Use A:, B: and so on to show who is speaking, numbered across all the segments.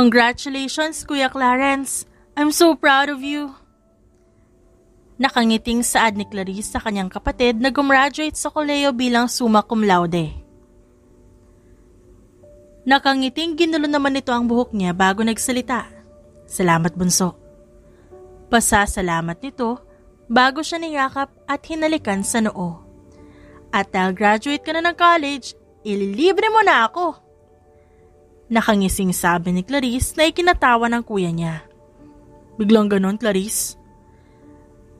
A: Congratulations, Kuya Clarence. I'm so proud of you. Nakangiting saad ni Clarice sa kanyang kapatid na gumraduate sa koleyo bilang summa cum laude. Nakangiting ginulo naman nito ang buhok niya bago nagsalita. Salamat, bunso. Pasasalamat nito bago siya niyakap at hinalikan sa noo. At dahil graduate ka na ng college, ililibre mo na ako. Nakangising sabi ni Clarice na ikinatawa ng kuya niya. Biglang ganon, Clarice?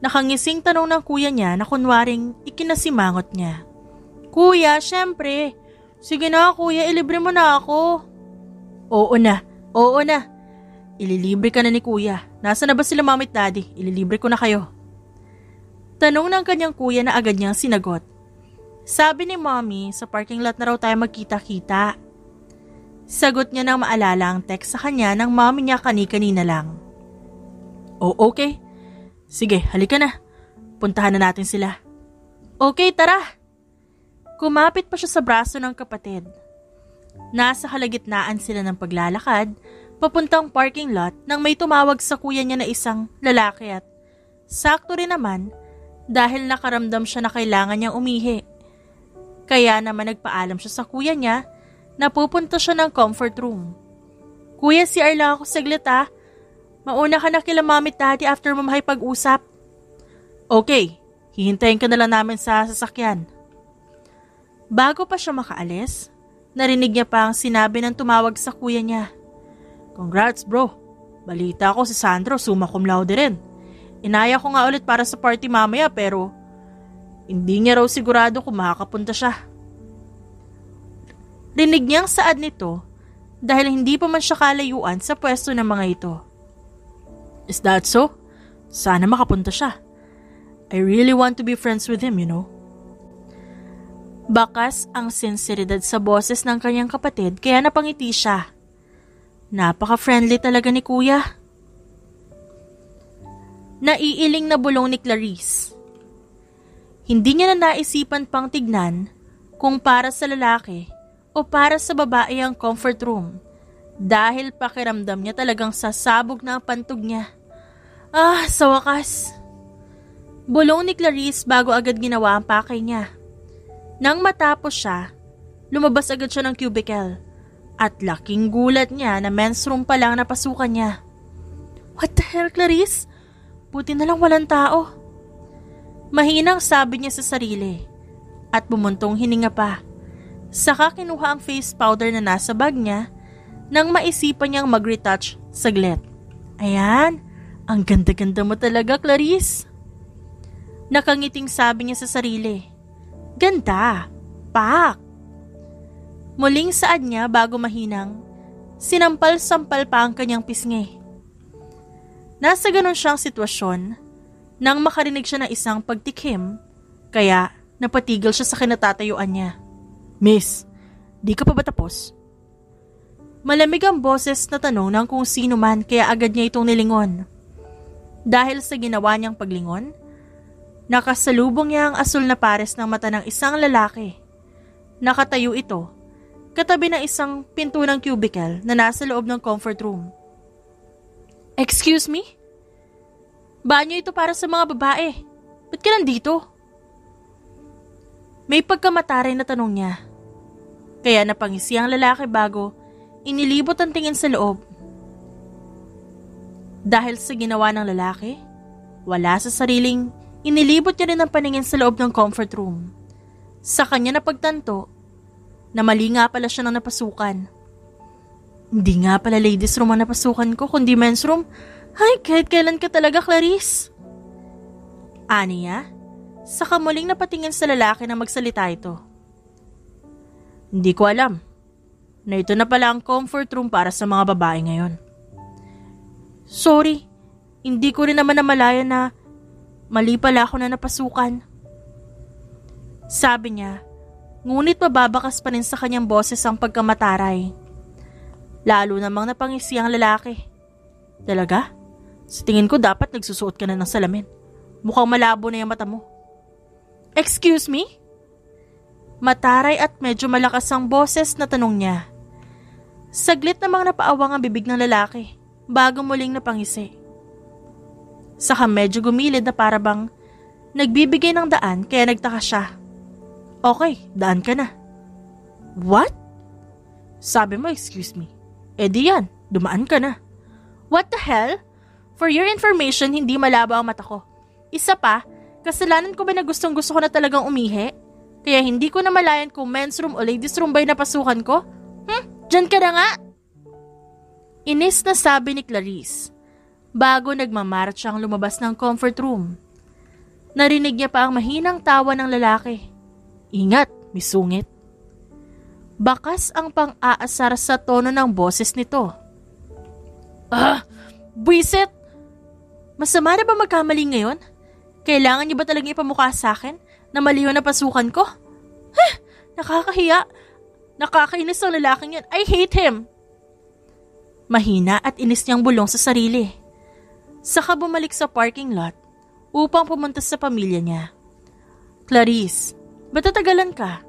A: Nakangising tanong ng kuya niya na kunwaring ikinasimangot niya. Kuya, syempre. Sige na kuya, ilibre mo na ako. Oo na. Ililibre ka na ni kuya. Nasa na ba sila mami at daddy? Ililibre ko na kayo. Tanong ng kanyang kuya na agad niyang sinagot. Sabi ni mommy, sa parking lot na raw tayo magkita-kita. Sagot niya nang maalala ang text sa kanya ng mommy niya kani-kanina lang. Oh, okay. Sige, halika na. Puntahan na natin sila. Okay, tara. Kumapit pa siya sa braso ng kapatid. Nasa kalagitnaan sila ng paglalakad, papuntang parking lot nang may tumawag sa kuya niya na isang lalaki at sakto rin naman dahil nakaramdam siya na kailangan niyang umihi. Kaya naman nagpaalam siya sa kuya niya na pupunta siya ng comfort room. Kuya, CR lang ako saglit ah. Mauna ka na kila mami at daddy after mo makipag-usap. Okay, hihintayin ka na lang namin sa sasakyan. Bago pa siya makaalis, narinig niya pa ang sinabi ng tumawag sa kuya niya. Congrats bro, balita ko si Sandro summa cum laude rin. Inaya ko nga ulit para sa party mamaya pero hindi niya raw sigurado kung makakapunta siya. Rinig niyang saad nito dahil hindi pa man siya kalayuan sa pwesto ng mga ito. Is that so? Sana makapunta siya. I really want to be friends with him, you know. Bakas ang sinseridad sa boses ng kanyang kapatid kaya napangiti siya. Napaka-friendly talaga ni kuya. Naiiling na bulong ni Clarice. Hindi niya na naisipan pang tignan kung para sa lalaki o para sa babae ang comfort room dahil pakiramdam niya talagang sasabog na ang pantog niya. Sa wakas. Bulong ni Clarice bago agad ginawa ang pakay niya. Nang matapos siya, lumabas agad siya ng cubicle at laking gulat niya na men's room pa lang napasukan niya. What the hell, Clarice? Buti na lang walang tao. Mahinang sabi niya sa sarili at bumuntong hininga pa. Saka kinuha ang face powder na nasa bag niya nang maisipan niyang mag-retouch saglit. Ayan, ang ganda-ganda mo talaga, Clarice. Nakangiting sabi niya sa sarili. Ganda, pak. Muling saad niya bago mahinang, sinampal-sampal pa ang kanyang pisngi. Nasa ganon siyang sitwasyon nang makarinig siya ng isang pagtikim, kaya napatigil siya sa kinatatayuan niya. Miss, di ka pa ba tapos? Malamig ang boses na tanong ng kung sino man kaya agad niya itong nilingon. Dahil sa ginawa niyang paglingon, nakasalubong niya ang asul na pares ng mata ng isang lalaki. Nakatayo ito, katabi ng isang pinto ng cubicle na nasa loob ng comfort room. Excuse me? Banyo ito para sa mga babae. Ba't ka nandito? May pagkamataray na tanong niya. Kaya napangisi ang lalaki bago inilibot ang tingin sa loob. Dahil sa ginawa ng lalaki, wala sa sariling inilibot niya rin ang paningin sa loob ng comfort room. Sa kanya napagtanto na mali nga pala siya ng napasukan. Hindi nga pala ladies room ang napasukan ko kundi men's room. Ay, kahit kailan ka talaga, Clarice. Aniya, saka muling napatingin sa lalaki na magsalita ito. Hindi ko alam na ito na pala ang comfort room para sa mga babae ngayon. Sorry, hindi ko rin naman namalayan na mali pala ako na napasukan. Sabi niya, ngunit mababakas pa rin sa kanyang boses ang pagkamataray. Lalo namang napangisi ang lalaki. Talaga? Sa tingin ko dapat nagsusuot ka na ng salamin. Mukhang malabo na yung mata mo. Excuse me? Mataray at medyo malakas ang boses na tanong niya. Saglit namang napaawang ang bibig ng lalaki bago muling napangisi. Saka medyo gumilid na parabang nagbibigay ng daan kaya nagtaka siya. Okay, daan ka na. What? Sabi mo, excuse me. Eh di yan, dumaan ka na. What the hell? For your information, hindi malabo ang mata ko. Isa pa, kasalanan ko ba na gustong gusto ko na talagang umihi? Kaya hindi ko na malayan kung men's room o ladies room ba'y napasukan ko? Diyan ka na nga! Inis na sabi ni Clarice bago nagmamarcha ang lumabas ng comfort room. Narinig niya pa ang mahinang tawa ng lalaki. Ingat, misungit. Bakas ang pang-aasar sa tono ng boses nito. Buisit! Masama na ba magkamali ngayon? Kailangan niyo ba talagang ipamukha sa akin na mali yun na pasukan ko? Nakakahiya. Nakakainis ang lalaking yan. I hate him. Mahina at inis niyang bulong sa sarili. Saka bumalik sa parking lot upang pumunta sa pamilya niya. Clarice, ba't tatagalan ka?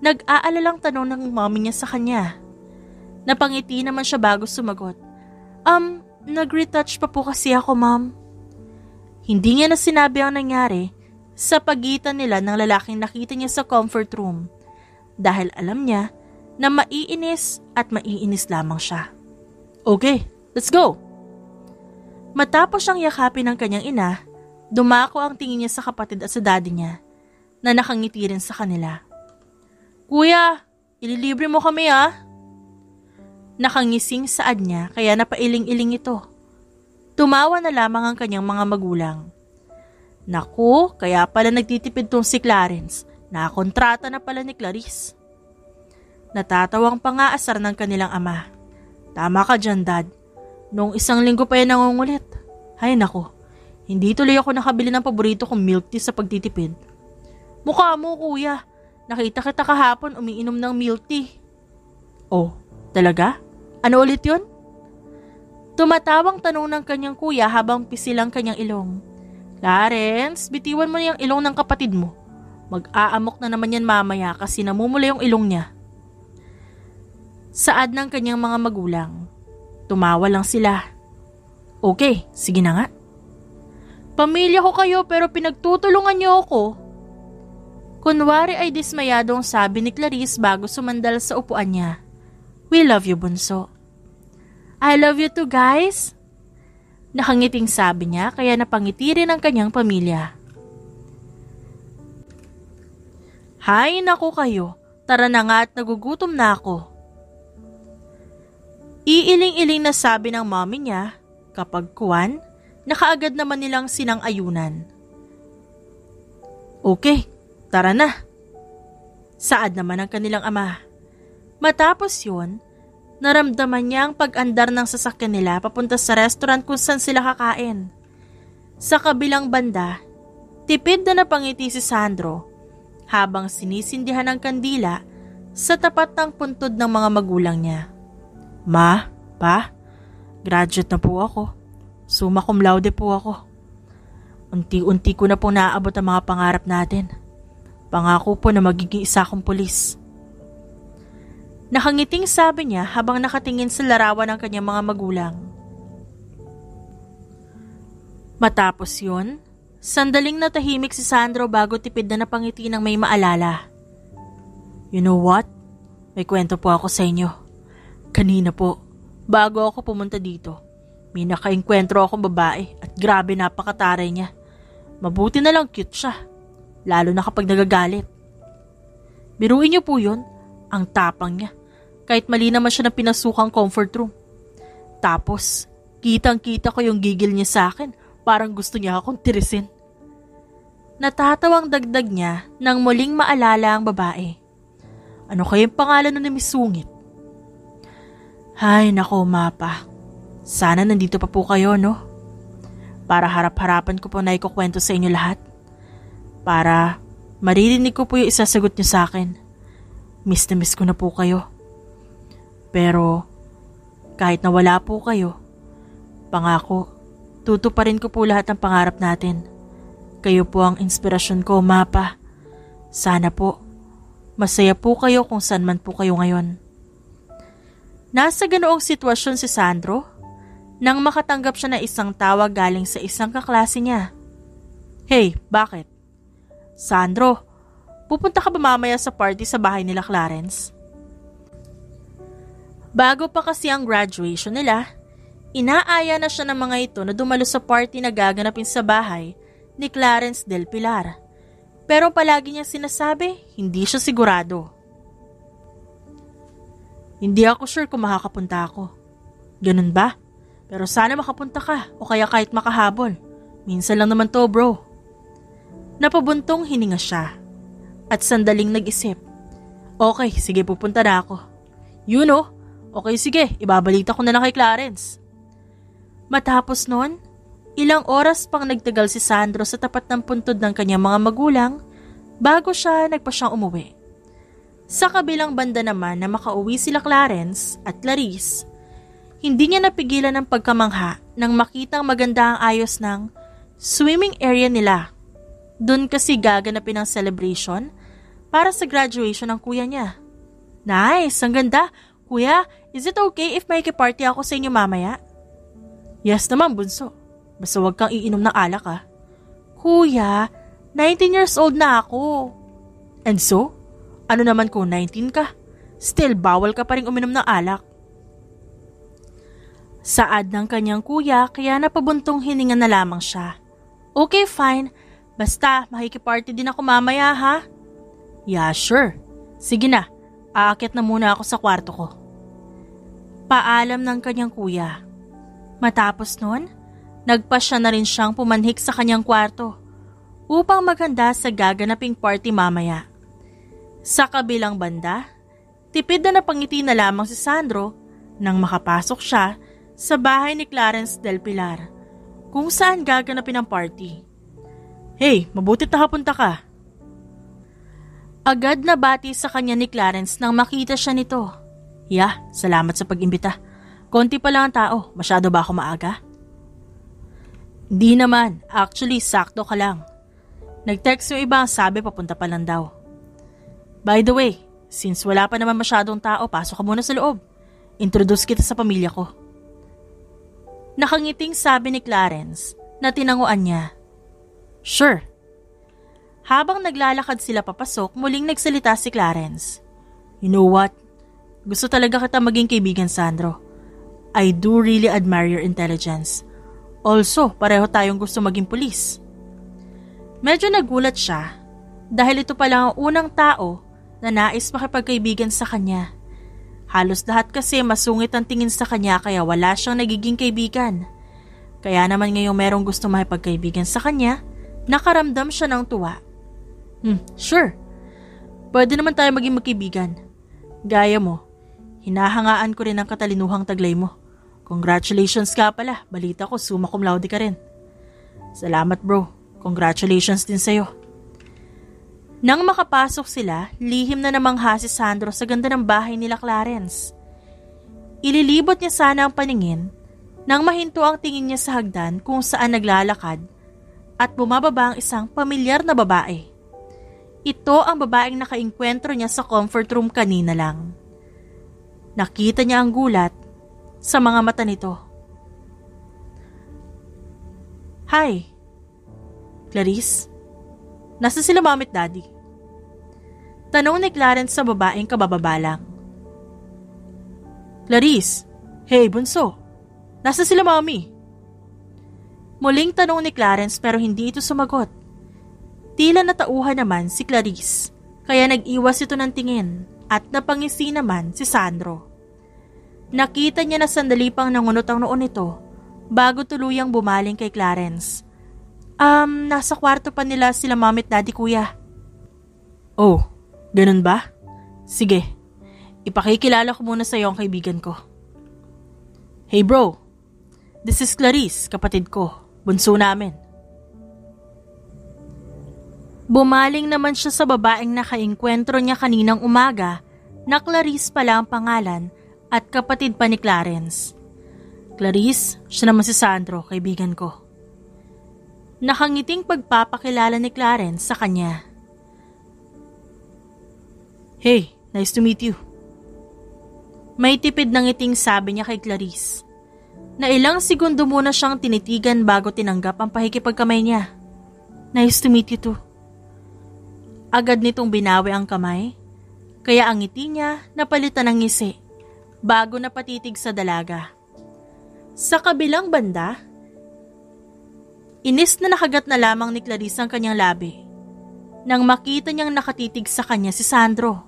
A: Nag-aalalang tanong ng mommy niya sa kanya. Napangiti naman siya bago sumagot. Nag-retouch pa po kasi ako, ma'am. Hindi niya na sinabi ang nangyari sa pagitan nila ng lalaking nakita niya sa comfort room dahil alam niya na maiinis at maiinis lamang siya. Okay, let's go! Matapos siyang yakapin ng kanyang ina, dumako ang tingin niya sa kapatid at sa daddy niya na nakangiti rin sa kanila. Kuya, ililibre mo kami ah! Nakangising saad niya kaya napailing-iling ito. Tumawa na lamang ang kanyang mga magulang. Naku, kaya pala nagtitipid tong si Clarence. Nakontrata na pala ni Clarice. Natatawang pangaasar ng kanilang ama. Tama ka dyan, Dad. Noong 1 linggo pa yan nangungulit. Hay nako, hindi tuloy ako nakabili ng paborito kong milk tea sa pagtitipid. Mukha mo, kuya. Nakita kita kahapon umiinom ng milk tea. Oh, talaga? Ano ulit yun? Tumatawang tanong ng kanyang kuya habang pisilang kanyang ilong. Clarence, bitiwan mo yung ilong ng kapatid mo. Mag-aamok na naman yan mamaya kasi namumula yung ilong niya. Saad ng kanyang mga magulang. Tumawa lang sila. Okay, sige na nga. Pamilya ko kayo pero pinagtutulungan niyo ako. Kunwari ay dismayadong sabi ni Clarice bago sumandal sa upuan niya. We love you, bunso. I love you too, guys. Nakangiting sabi niya kaya napangiti rin ang kanyang pamilya. Hay naku kayo, tara na nga at nagugutom na ako. Iiling-iling na sabi ng mommy niya kapag kuwan, nakaagad naman nilang sinang-ayunan. Okay, tara na. Saad naman ang kanilang ama. Matapos yun, naramdaman niya ang pag-andar ng sasakyan nila papunta sa restaurant kung saan sila kakain. Sa kabilang banda, tipid na napangiti si Sandro habang sinisindihan ng kandila sa tapat ng puntod ng mga magulang niya. Ma, pa, graduate na po ako. Summa cum laude po ako. Unti-unti ko na po naaabot ang mga pangarap natin. Pangako po na magiging isa akong pulis. Nakangiting sabi niya habang nakatingin sa larawan ng kanyang mga magulang. Matapos yun, sandaling natahimik si Sandro bago tipid na napangiti ng may maalala. You know what? May kwento po ako sa inyo. Kanina po, bago ako pumunta dito, may nakaengkwentro akong babae at grabe napakataray niya. Mabuti na lang cute siya, lalo na kapag nagagalit. Biruin niyo po yun, ang tapang niya. Kahit mali naman siya ng pinasukang comfort room. Tapos, kitang-kita ko yung gigil niya sa akin, parang gusto niya akong tirisin. Natatawang dagdag niya nang muling maalala ang babae. Ano kayang pangalan nun ni Miss Sungit? Ay, nako mapa. Sana nandito pa po kayo, no? Para harap-harapan ko po na ikukwento sa inyo lahat. Para maririnig ko po yung isasagot niyo sa akin. Miss na miss ko na po kayo. Pero, kahit na wala po kayo, pangako, tutuparin ko po lahat ng pangarap natin. Kayo po ang inspirasyon ko, mapa. Sana po, masaya po kayo kung saan man po kayo ngayon. Nasa ganoong sitwasyon si Sandro nang makatanggap siya na isang tawag galing sa isang kaklase niya. Hey, bakit? Sandro, pupunta ka ba mamaya sa party sa bahay nila Clarence? Bago pa kasi ang graduation nila, inaaya na siya ng mga ito na dumalo sa party na gaganapin sa bahay ni Clarence Del Pilar. Pero palagi niya sinasabi, hindi siya sigurado. Hindi ako sure kung makakapunta ako. Ganun ba? Pero sana makapunta ka o kaya kahit makahabol. Minsan lang naman to, bro. Napabuntong hininga siya at sandaling nag-isip. Okay, sige, pupunta na ako. You know, okay, sige, ibabalita ko na lang kay Clarence. Matapos nun, ilang oras pang nagtagal si Sandro sa tapat ng puntod ng kanyang mga magulang bago siya nagpasyang umuwi. Sa kabilang banda naman na makauwi sila Clarence at Clarice, hindi niya napigilan ang pagkamangha nang makitang maganda ang ayos ng swimming area nila. Doon kasi gaganapin ang celebration para sa graduation ng kuya niya. Nice, ang ganda. Kuya, is it okay if makikiparty ako sa inyo mamaya? Yes naman, bunso. Basta huwag kang iinom ng alak ah. Kuya, 19 years old na ako. And so? Ano naman kung 19 ka? Still, bawal ka pa rin uminom ng alak. Saad ng kanyang kuya kaya napabuntong hininga na lamang siya. Okay, fine. Basta, makikiparty din ako mamaya ha? Yeah, sure. Sige na, aakyat na muna ako sa kwarto ko. Paalam ng kanyang kuya. Matapos nun, nagpasya na rin siyang pumanhik sa kanyang kwarto upang maghanda sa gaganaping party mamaya. Sa kabilang banda, tipid na napangiti na lamang si Sandro nang makapasok siya sa bahay ni Clarence Del Pilar kung saan gaganapin ang party. Hey, mabutit na hapunta ka. Agad na bati sa kanya ni Clarence nang makita siya nito. Yeah, salamat sa pag-imbita. Konti pa lang ang tao, masyado ba ako maaga? Hindi naman, actually sakto ka lang. Nag-text yung iba, sabi papunta pa lang daw. By the way, since wala pa naman masyadong tao, pasok ka muna sa loob. Introduce kita sa pamilya ko. Nakangiting sabi ni Clarence na tinanguan niya. Sure. Habang naglalakad sila papasok, muling nagsalita si Clarence. You know what? Gusto talaga kita maging kaibigan, Sandro. I do really admire your intelligence. Also, pareho tayong gusto maging pulis. Medyo nagulat siya dahil ito pala ang unang tao na nais makipagkaibigan sa kanya. Halos lahat kasi masungit ang tingin sa kanya kaya wala siyang nagiging kaibigan. Kaya naman ngayong merong gusto makipagkaibigan sa kanya, nakaramdam siya ng tuwa. Sure. Pwede naman tayo maging magkaibigan. Gaya mo, hinahangaan ko rin ang katalinuhang taglay mo. Congratulations ka pala, balita ko summa cum laude ka rin. Salamat bro, congratulations din sa'yo. Nang makapasok sila, lihim na namangha si Sandro sa ganda ng bahay nila Clarence. Ililibot niya sana ang paningin nang mahinto ang tingin niya sa hagdan kung saan naglalakad at bumababa ang isang pamilyar na babae. Ito ang babaeng nakainkwentro niya sa comfort room kanina lang. Nakita niya ang gulat sa mga mata nito. Hi, Clarice? Nasa sila mom at daddy? Tanong ni Clarence sa babaeng kabababalang. Clarice, hey bunso, nasa sila mommy? Muling tanong ni Clarence pero hindi ito sumagot. Tila natauhan naman si Clarice, kaya nag-iwas ito ng tingin at napangisi naman si Sandro. Nakita niya na sandali pang nangunot ang noon nito bago tuluyang bumaling kay Clarence. Nasa kwarto pa nila sila mom at daddy kuya. Oh, ganun ba? Sige, ipakikilala ko muna sa iyo ang kaibigan ko. Hey bro, this is Clarice, kapatid ko, bunso namin. Bumaling naman siya sa babaeng nakainkwentro niya kaninang umaga na Clarice pala ang pangalan at kapatid pa ni Clarence. Clarice, siya naman si Sandro, kaibigan ko. Nakangiting pagpapakilala ni Clarence sa kanya. Hey, nice to meet you. May tipid ng ngiting sabi niya kay Clarice, na ilang segundo muna siyang tinitigan bago tinanggap ang pakikipagkamay niya. Nice to meet you too. Agad nitong binawi ang kamay, kaya ang ngiti niya napalitan ng ngisi bago napatitig sa dalaga. Sa kabilang banda, inis na nakagat na lamang ni Clarice ang kanyang labi nang makita niyang nakatitig sa kanya si Sandro.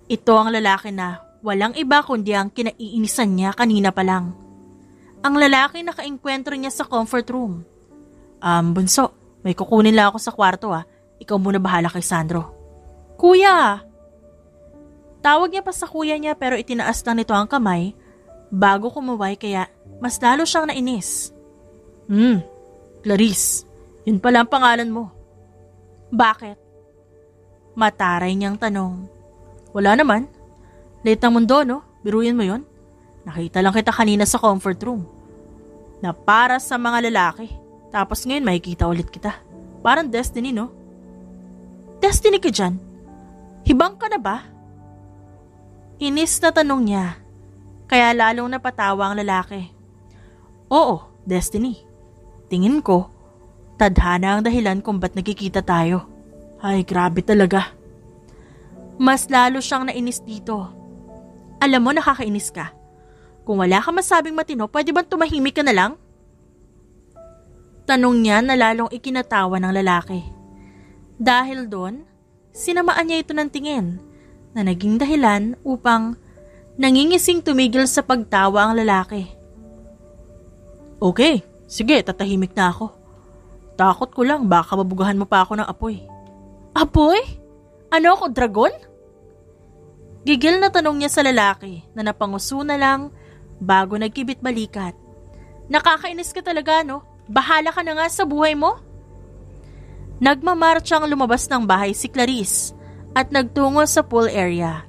A: Ito ang lalaki na walang iba kundi ang kinaiinisan niya kanina pa lang. Ang lalaki na kaengkwentro niya sa comfort room. Bunso, may kukunin lang ako sa kwarto Ikaw muna bahala kay Sandro. Kuya! Tawag niya pa sa kuya niya pero itinaas lang nito ang kamay bago kumuway kaya mas lalo siyang nainis. Clarice, yun pala ang pangalan mo. Bakit? Mataray niyang tanong. Wala naman. Late ang mundo, no? Biruin mo yun. Nakita lang kita kanina sa comfort room. Na para sa mga lalaki. Tapos ngayon makikita ulit kita. Parang destiny, no? Destiny ka dyan? Hibang ka na ba? Inis na tanong niya. Kaya lalong napatawa ang lalaki. Oo, destiny. Tingin ko, tadhana ang dahilan kung ba't nagkikita tayo. Ay, grabe talaga. Mas lalo siyang nainis dito. Alam mo, nakakainis ka. Kung wala ka masabing matino, pwede bang tumahimik ka na lang? Tanong niya na lalong ikinatawa ng lalaki. Dahil doon, sinamaan niya ito ng tingin na naging dahilan upang nangingising tumigil sa pagtawa ang lalaki. Okay, sige, tatahimik na ako. Takot ko lang, baka mabugahan mo pa ako ng apoy. Apoy? Ano ako, dragon? Gigil na tanong niya sa lalaki na napanguso na lang bago nagkibit balikat. Nakakainis ka talaga, no? Bahala ka na nga sa buhay mo. Nagmamartsang lumabas ng bahay si Clarice at nagtungo sa pool area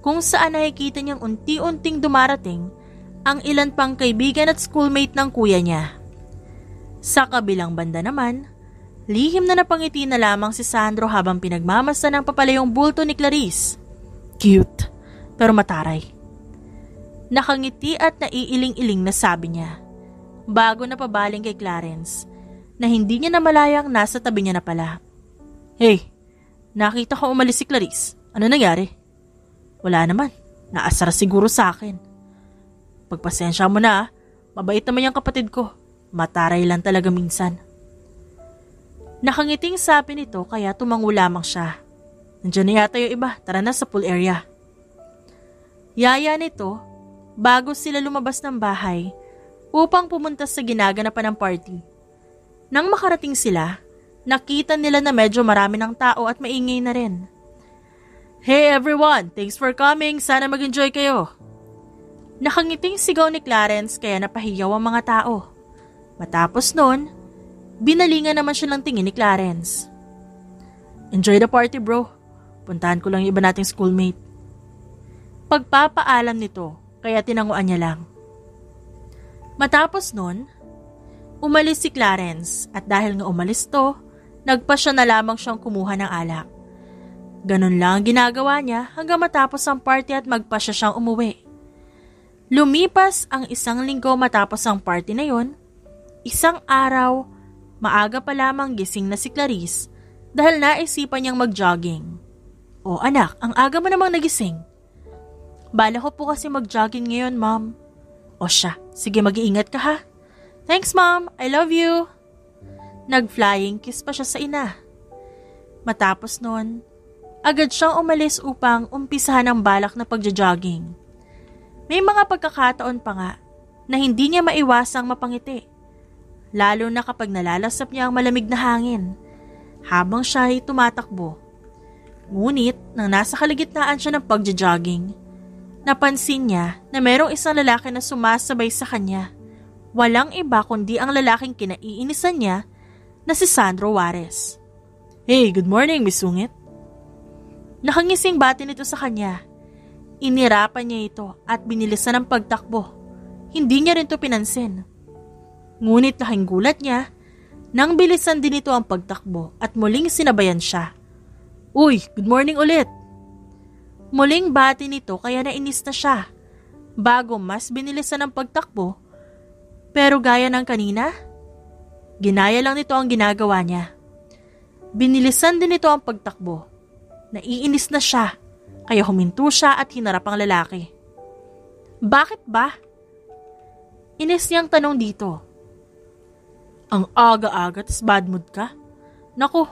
A: kung saan nakikita niyang unti-unting dumarating ang ilan pang kaibigan at schoolmate ng kuya niya. Sa kabilang banda naman, lihim na napangiti na lamang si Sandro habang pinagmamasdan ng papalayong bulto ni Clarice. Cute, pero mataray. Nakangiti at naiiling-iling na sabi niya bago napabaling kay Clarence na hindi niya namalayang nasa tabi niya na pala. Hey, nakita ko umalis si Clarice. Ano nangyari? Wala naman, naasar siguro sa akin. Pagpasensya mo na mabait naman yung kapatid ko. Mataray lang talaga minsan. Nakangiting sabi nito kaya tumango lamang siya. Nandiyan na yata yung iba, tara na sa pool area. Yaya nito, bago sila lumabas ng bahay, upang pumunta sa ginaganapan ng party. Nang makarating sila, nakita nila na medyo marami ng tao at maingay na rin. Hey everyone, thanks for coming, sana mag-enjoy kayo. Nakangiting sigaw ni Clarence kaya napahiyaw ang mga tao. Matapos nun, binalingan naman siya ng tingin ni Clarence. Enjoy the party bro, puntahan ko lang yung iba nating schoolmate. Pagpapaalam nito, kaya tinanguan niya lang. Matapos nun, umalis si Clarence at dahil nga umalis to, nagpa siya na lamang siyang kumuha ng alak. Ganon lang ang ginagawa niya hanggang matapos ang party at magpa siya siyang umuwi. Lumipas ang 1 linggo matapos ang party na yon. Isang araw, maaga pa lamang gising na si Clarice dahil naisipan niyang mag-jogging. O anak, ang aga mo namang nagising. Bala ko po kasi mag-jogging ngayon, ma'am. O siya, sige mag-iingat ka ha. Thanks mom, I love you. Nag-flying kiss pa siya sa ina. Matapos nun, agad siyang umalis upang umpisahan ang balak na pagja-jogging. May mga pagkakataon pa nga na hindi niya maiwasang mapangiti. Lalo na kapag nalalasap niya ang malamig na hangin habang siya ay tumatakbo. Ngunit nang nasa kalagitnaan siya ng pagja-jogging, napansin niya na merong isang lalaki na sumasabay sa kanya. Walang iba kundi ang lalaking kinaiinisan niya na si Sandro Juarez. Hey, good morning, Miss Sungit. Nakangising bati nito sa kanya. Inirapan niya ito at binilisan ng pagtakbo. Hindi niya rin ito pinansin. Ngunit laking gulat niya nang bilisan din ito ang pagtakbo at muling sinabayan siya. Uy, good morning ulit. Muling bati nito kaya nainis na siya. Bago mas binilisan ang pagtakbo, pero gaya ng kanina, ginaya lang nito ang ginagawa niya. Binilisan din nito ang pagtakbo. Naiinis na siya, kaya huminto siya at hinarap ang lalaki. Bakit ba? Inis niyang tanong dito. Ang aga-aga tas bad mood ka? Naku,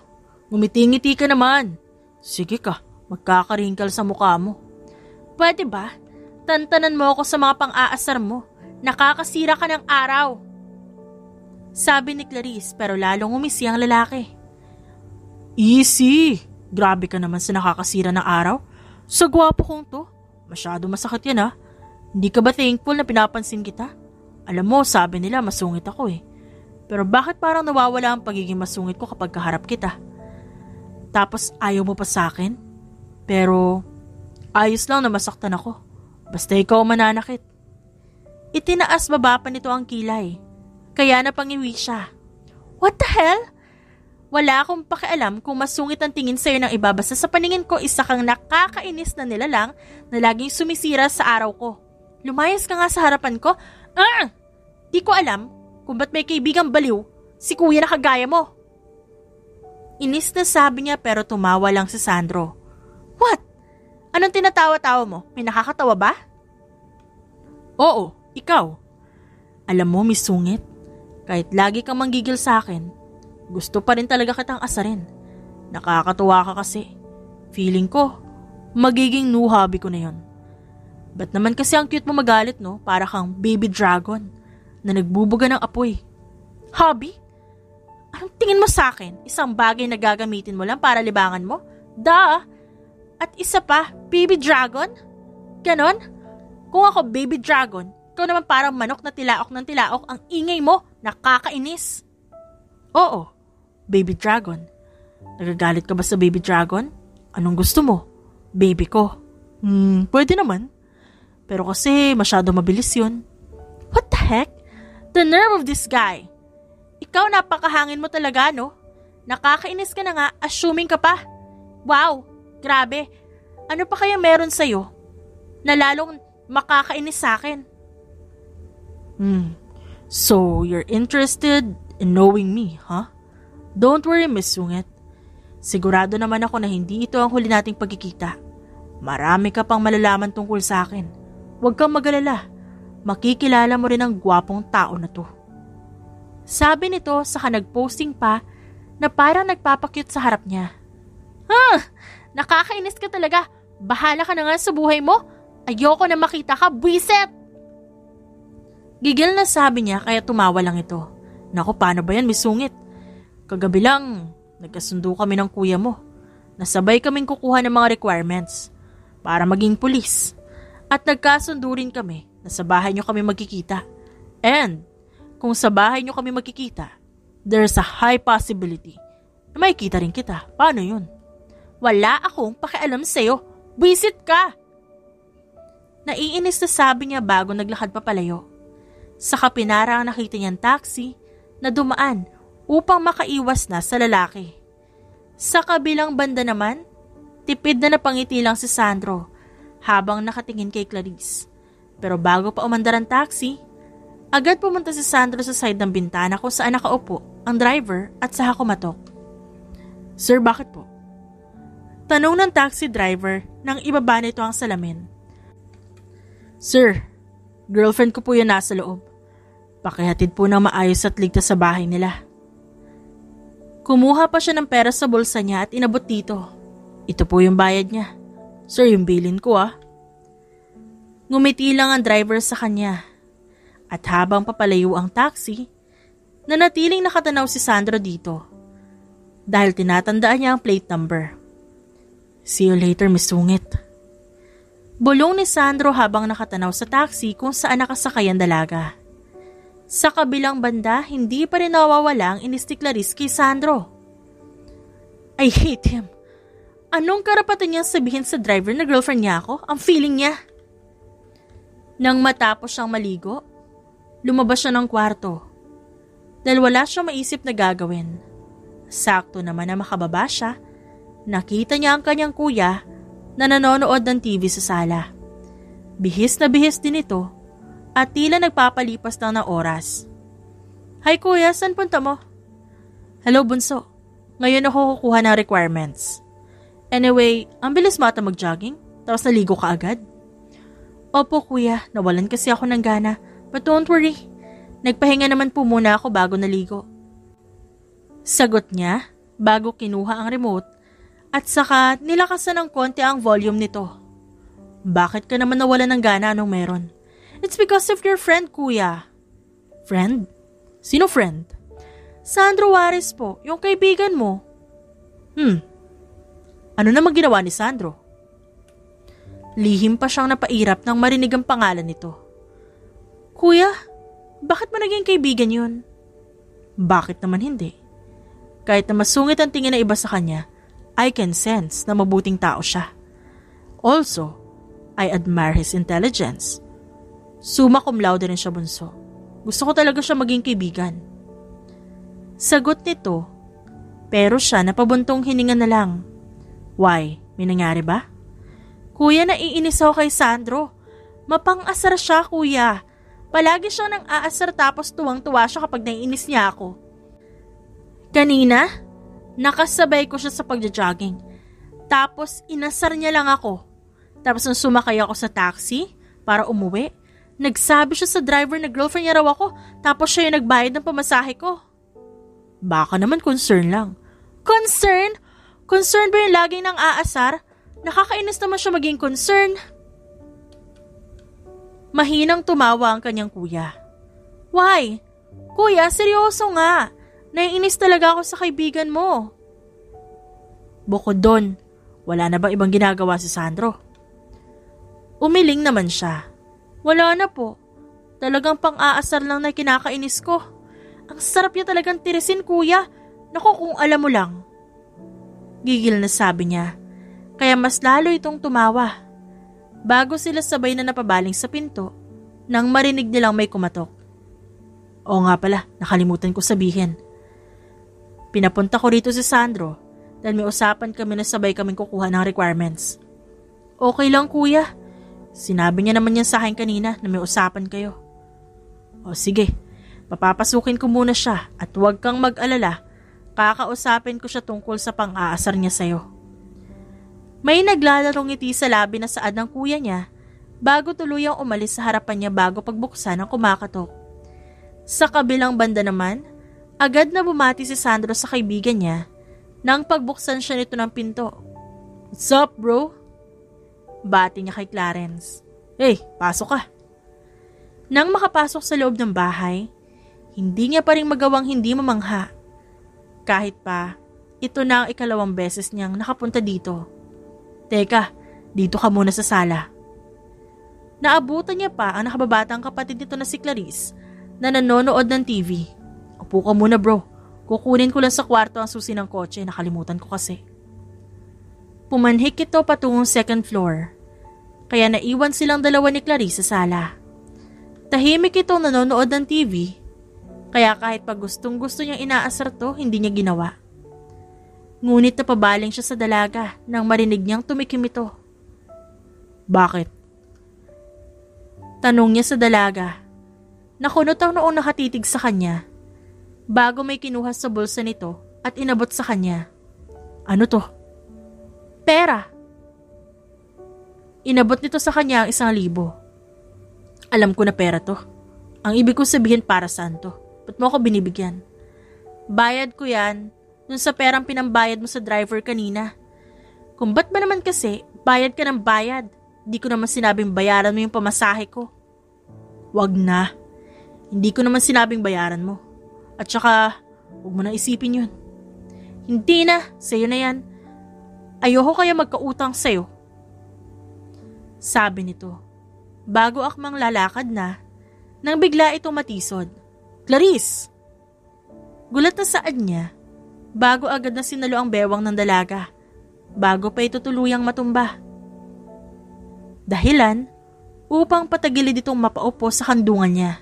A: ngumiti-ngiti ka naman. Sige ka, magkakarinkal sa mukha mo. Pwede ba? Tantanan mo ako sa mga pang-aasar mo. Nakakasira ka ng araw. Sabi ni Clarice pero lalong umisi ang lalaki. Easy! Grabe ka naman sa nakakasira ng araw. Sa gwapo kong to. Masyado masakit yan ha. Hindi ka ba thankful na pinapansin kita? Alam mo, sabi nila masungit ako eh. Pero bakit parang nawawala ang pagiging masungit ko kapag kaharap kita? Tapos ayaw mo pa sa akin? Pero ayos lang na masaktan ako. Basta ikaw mananakit. Itinaas baba pa nito ang kilay. Kaya napangiwi siya. What the hell? Wala akong pakialam kung masungit ang tingin sa'yo ng iba. Basta sa paningin ko, isa kang nakakainis na nilalang na laging sumisira sa araw ko. Lumayas ka nga sa harapan ko. Di ko alam kung ba't may kaibigang baliw si kuya na kagaya mo. Inis na sabi niya pero tumawa lang si Sandro. What? Anong tinatawa-tawa mo? May nakakatawa ba? Oo, ikaw. Alam mo, Miss Sungit, kahit lagi kang manggigil sa akin, gusto pa rin talaga kitang asarin. Nakakatuwa ka kasi. Feeling ko, magiging new hobby ko na yon. Ba't naman kasi ang cute mo magalit, no? Para kang baby dragon na nagbubuga ng apoy. Hobby? Anong tingin mo sa akin? Isang bagay na gagamitin mo lang para libangan mo? Duh! At isa pa, baby dragon? Ganon? Kung ako baby dragon, ikaw naman parang manok na tilaok ng tilaok, ang ingay mo, nakakainis. Oo, baby dragon. Nagagalit ka ba sa baby dragon? Anong gusto mo? Baby ko. Pwede naman. Pero kasi masyado mabilis yun. What the heck? The nerve of this guy. Ikaw napakahangin mo talaga, no? Nakakainis ka na nga, assuming ka pa. Wow, grabe. Ano pa kaya meron sa'yo na lalong makakainis sa akin? So, you're interested in knowing me, huh? Don't worry, Miss Sungit. Sigurado naman ako na hindi ito ang huli nating pagkikita. Marami ka pang malalaman tungkol sa akin. Huwag kang magalala. Makikilala mo rin ang gwapong tao na to. Sabi nito saka nag-posting pa na parang nagpapakyut sa harap niya. Nakakainis ka talaga. Bahala ka na nga sa buhay mo. Ayoko na makita ka, buwiset! Gigil na sabi niya kaya tumawa lang ito. Naku, paano ba yan, Miss Sungit? Kagabi lang, nagkasundo kami ng kuya mo. Nasabay kaming kukuha ng mga requirements para maging pulis. At nagkasundo rin kami na sa bahay niyo kami magkikita. And kung sa bahay niyo kami magkikita, there's a high possibility na makikita rin kita. Paano yun? Wala akong pakialam sa'yo. Buwisit ka! Naiinis na sabi niya bago naglakad papalayo. Saka pinara ang nakita niyang taxi na dumaan upang makaiwas na sa lalaki. Sa kabilang banda naman, tipid na napangiti lang si Sandro habang nakatingin kay Clarice. Pero bago pa umandar ang taxi, agad pumunta si Sandro sa side ng bintana kung saan nakaupo ang driver at saka kumatok. Sir, bakit po? Tanong ng taxi driver nang ibaba nito ang salamin. Sir, girlfriend ko po yan nasa loob. Pakihatid po ng maayos at ligtas sa bahay nila. Kumuha pa siya ng pera sa bulsa niya at inabot dito. Ito po yung bayad niya. Sir, yung bilin ko ah. Ngumiti lang ang driver sa kanya. At habang papalayo ang taxi, nanatiling nakatanaw si Sandro dito. Dahil tinatandaan niya ang plate number. See you later, Miss Sungit. Bulong ni Sandro habang nakatanaw sa taxi kung saan nakasakay ang dalaga. Sa kabilang banda, hindi pa rin nawawala ang inis ni Clarice kay Sandro. I hate him. Anong karapatan niyang sabihin sa driver na girlfriend niya ako? Ang feeling niya. Nang matapos siyang maligo, lumabas siya ng kwarto. Dahil wala siyang maisip na gagawin. Sakto naman na makababa siya, nakita niya ang kanyang kuya na nanonood ng TV sa sala. Bihis na bihis din ito at tila nagpapalipas lang ng oras. Hi kuya, saan punta mo? Hello bunso, ngayon ako kukuha ng requirements. Anyway, ang bilis mo ata mag-jogging, tapos naligo ka agad? Opo kuya, nawalan kasi ako ng gana, but don't worry, nagpahinga naman po muna ako bago naligo. Sagot niya bago kinuha ang remote at saka nilakasan ng konti ang volume nito. Bakit ka naman nawalan ng gana, anong meron? It's because of your friend kuya. Friend? Sino friend? Sandro Juarez po, yung kaibigan mo. Ano naman ginawa ni Sandro? Lihim pa siyang napairap nang marinig ang pangalan nito. Kuya, bakit mo naging kaibigan yun? Bakit naman hindi? Kahit na masungit ang tingin na iba sa kanya, I can sense na mabuting tao siya. Also, I admire his intelligence. Summa cum laude rin siya bunso. Gusto ko talaga siya maging kaibigan. Sagot nito, pero siya napabuntong hininga na lang. Why? May nangyari ba? Kuya, naiinis ako kay Sandro. Mapang-asar siya, kuya. Palagi siyang nang aasar tapos tuwang-tuwa siya kapag naiinis niya ako. Kanina, nakasabay ko siya sa pagja-jogging. Tapos inasar niya lang ako. Tapos nung sumakay ako sa taxi para umuwi, nagsabi siya sa driver na girlfriend niya raw ako tapos siya yung nagbayad ng pamasahe ko. Baka naman concern lang. Concern? Concern ba yung laging nang aasar? Nakakainis naman siya maging concern. Mahinang tumawa ang kanyang kuya. Why? Kuya, seryoso nga. Naiinis talaga ako sa kaibigan mo. Bukod doon, wala na bang ibang ginagawa si Sandro? Umiling naman siya. Wala na po. Talagang pang-aasar lang na kinakainis ko. Ang sarap niya talagang tirisin, kuya. Naku, kung alam mo lang. Gigil na sabi niya. Kaya mas lalo itong tumawa. Bago sila sabay na napabaling sa pinto, nang marinig nilang may kumatok. Oo nga pala, nakalimutan ko sabihin. Pinapunta ko rito si Sandro dahil may usapan kami na sabay kaming kukuha ng requirements. Okay lang kuya. Sinabi niya naman yan sa akin kanina na may usapan kayo. O sige, papapasukin ko muna siya at huwag kang mag-alala. Kakausapin ko siya tungkol sa pang-aasar niya sa'yo. May naglalarong ngiti sa labi na saad ng kuya niya bago tuluyang umalis sa harapan niya bago pagbuksan ang kumakatok. Sa kabilang banda naman, agad na bumati si Sandro sa kaibigan niya nang pagbuksan siya nito ng pinto. What's up, bro? Bati niya kay Clarence. Hey, pasok ka. Nang makapasok sa loob ng bahay, hindi niya pa rin magawang hindi mamangha. Kahit pa, ito na ang ikalawang beses niyang nakapunta dito. Teka, dito ka muna sa sala. Naabutan niya pa ang nakababatang kapatid nito na si Clarice na nanonood ng TV. Upo ka muna bro, kukunin ko lang sa kwarto ang susi ng kotse, nakalimutan ko kasi. Pumanhik ito patungong second floor, kaya naiwan silang dalawa ni Clarice sa sala. Tahimik itong nanonood ng TV, kaya kahit pag gustong gusto niyang inaasar to, hindi niya ginawa. Ngunit napabaling siya sa dalaga nang marinig niyang tumikim ito. Bakit? Tanong niya sa dalaga. Nakunot ang noong nakatitig sa kanya bago may kinuha sa bulsa nito at inabot sa kanya. Ano to? Pera. Inabot nito sa kanya ang 1,000. Alam ko na pera to. Ang ibig ko sabihin para saan to? Ba't mo ako binibigyan? Bayad ko yan dun sa perang pinambayad mo sa driver kanina. Kung ba't ba naman kasi, bayad ka ng bayad. Di ko naman sinabing bayaran mo yung pamasahe ko. Wag na. Hindi ko naman sinabing bayaran mo. At saka, huwag mo na isipin yun. Hindi na, sa'yo na yan. Ayoko kaya magkautang sa'yo. Sabi nito, bago akmang lalakad na, nang bigla itong matisod. Clarice! Gulat na saad niya, bago agad na sinalo ang bewang ng dalaga, bago pa ito tuluyang matumba. Dahilan, upang patagilid itong mapaupo sa kandungan niya.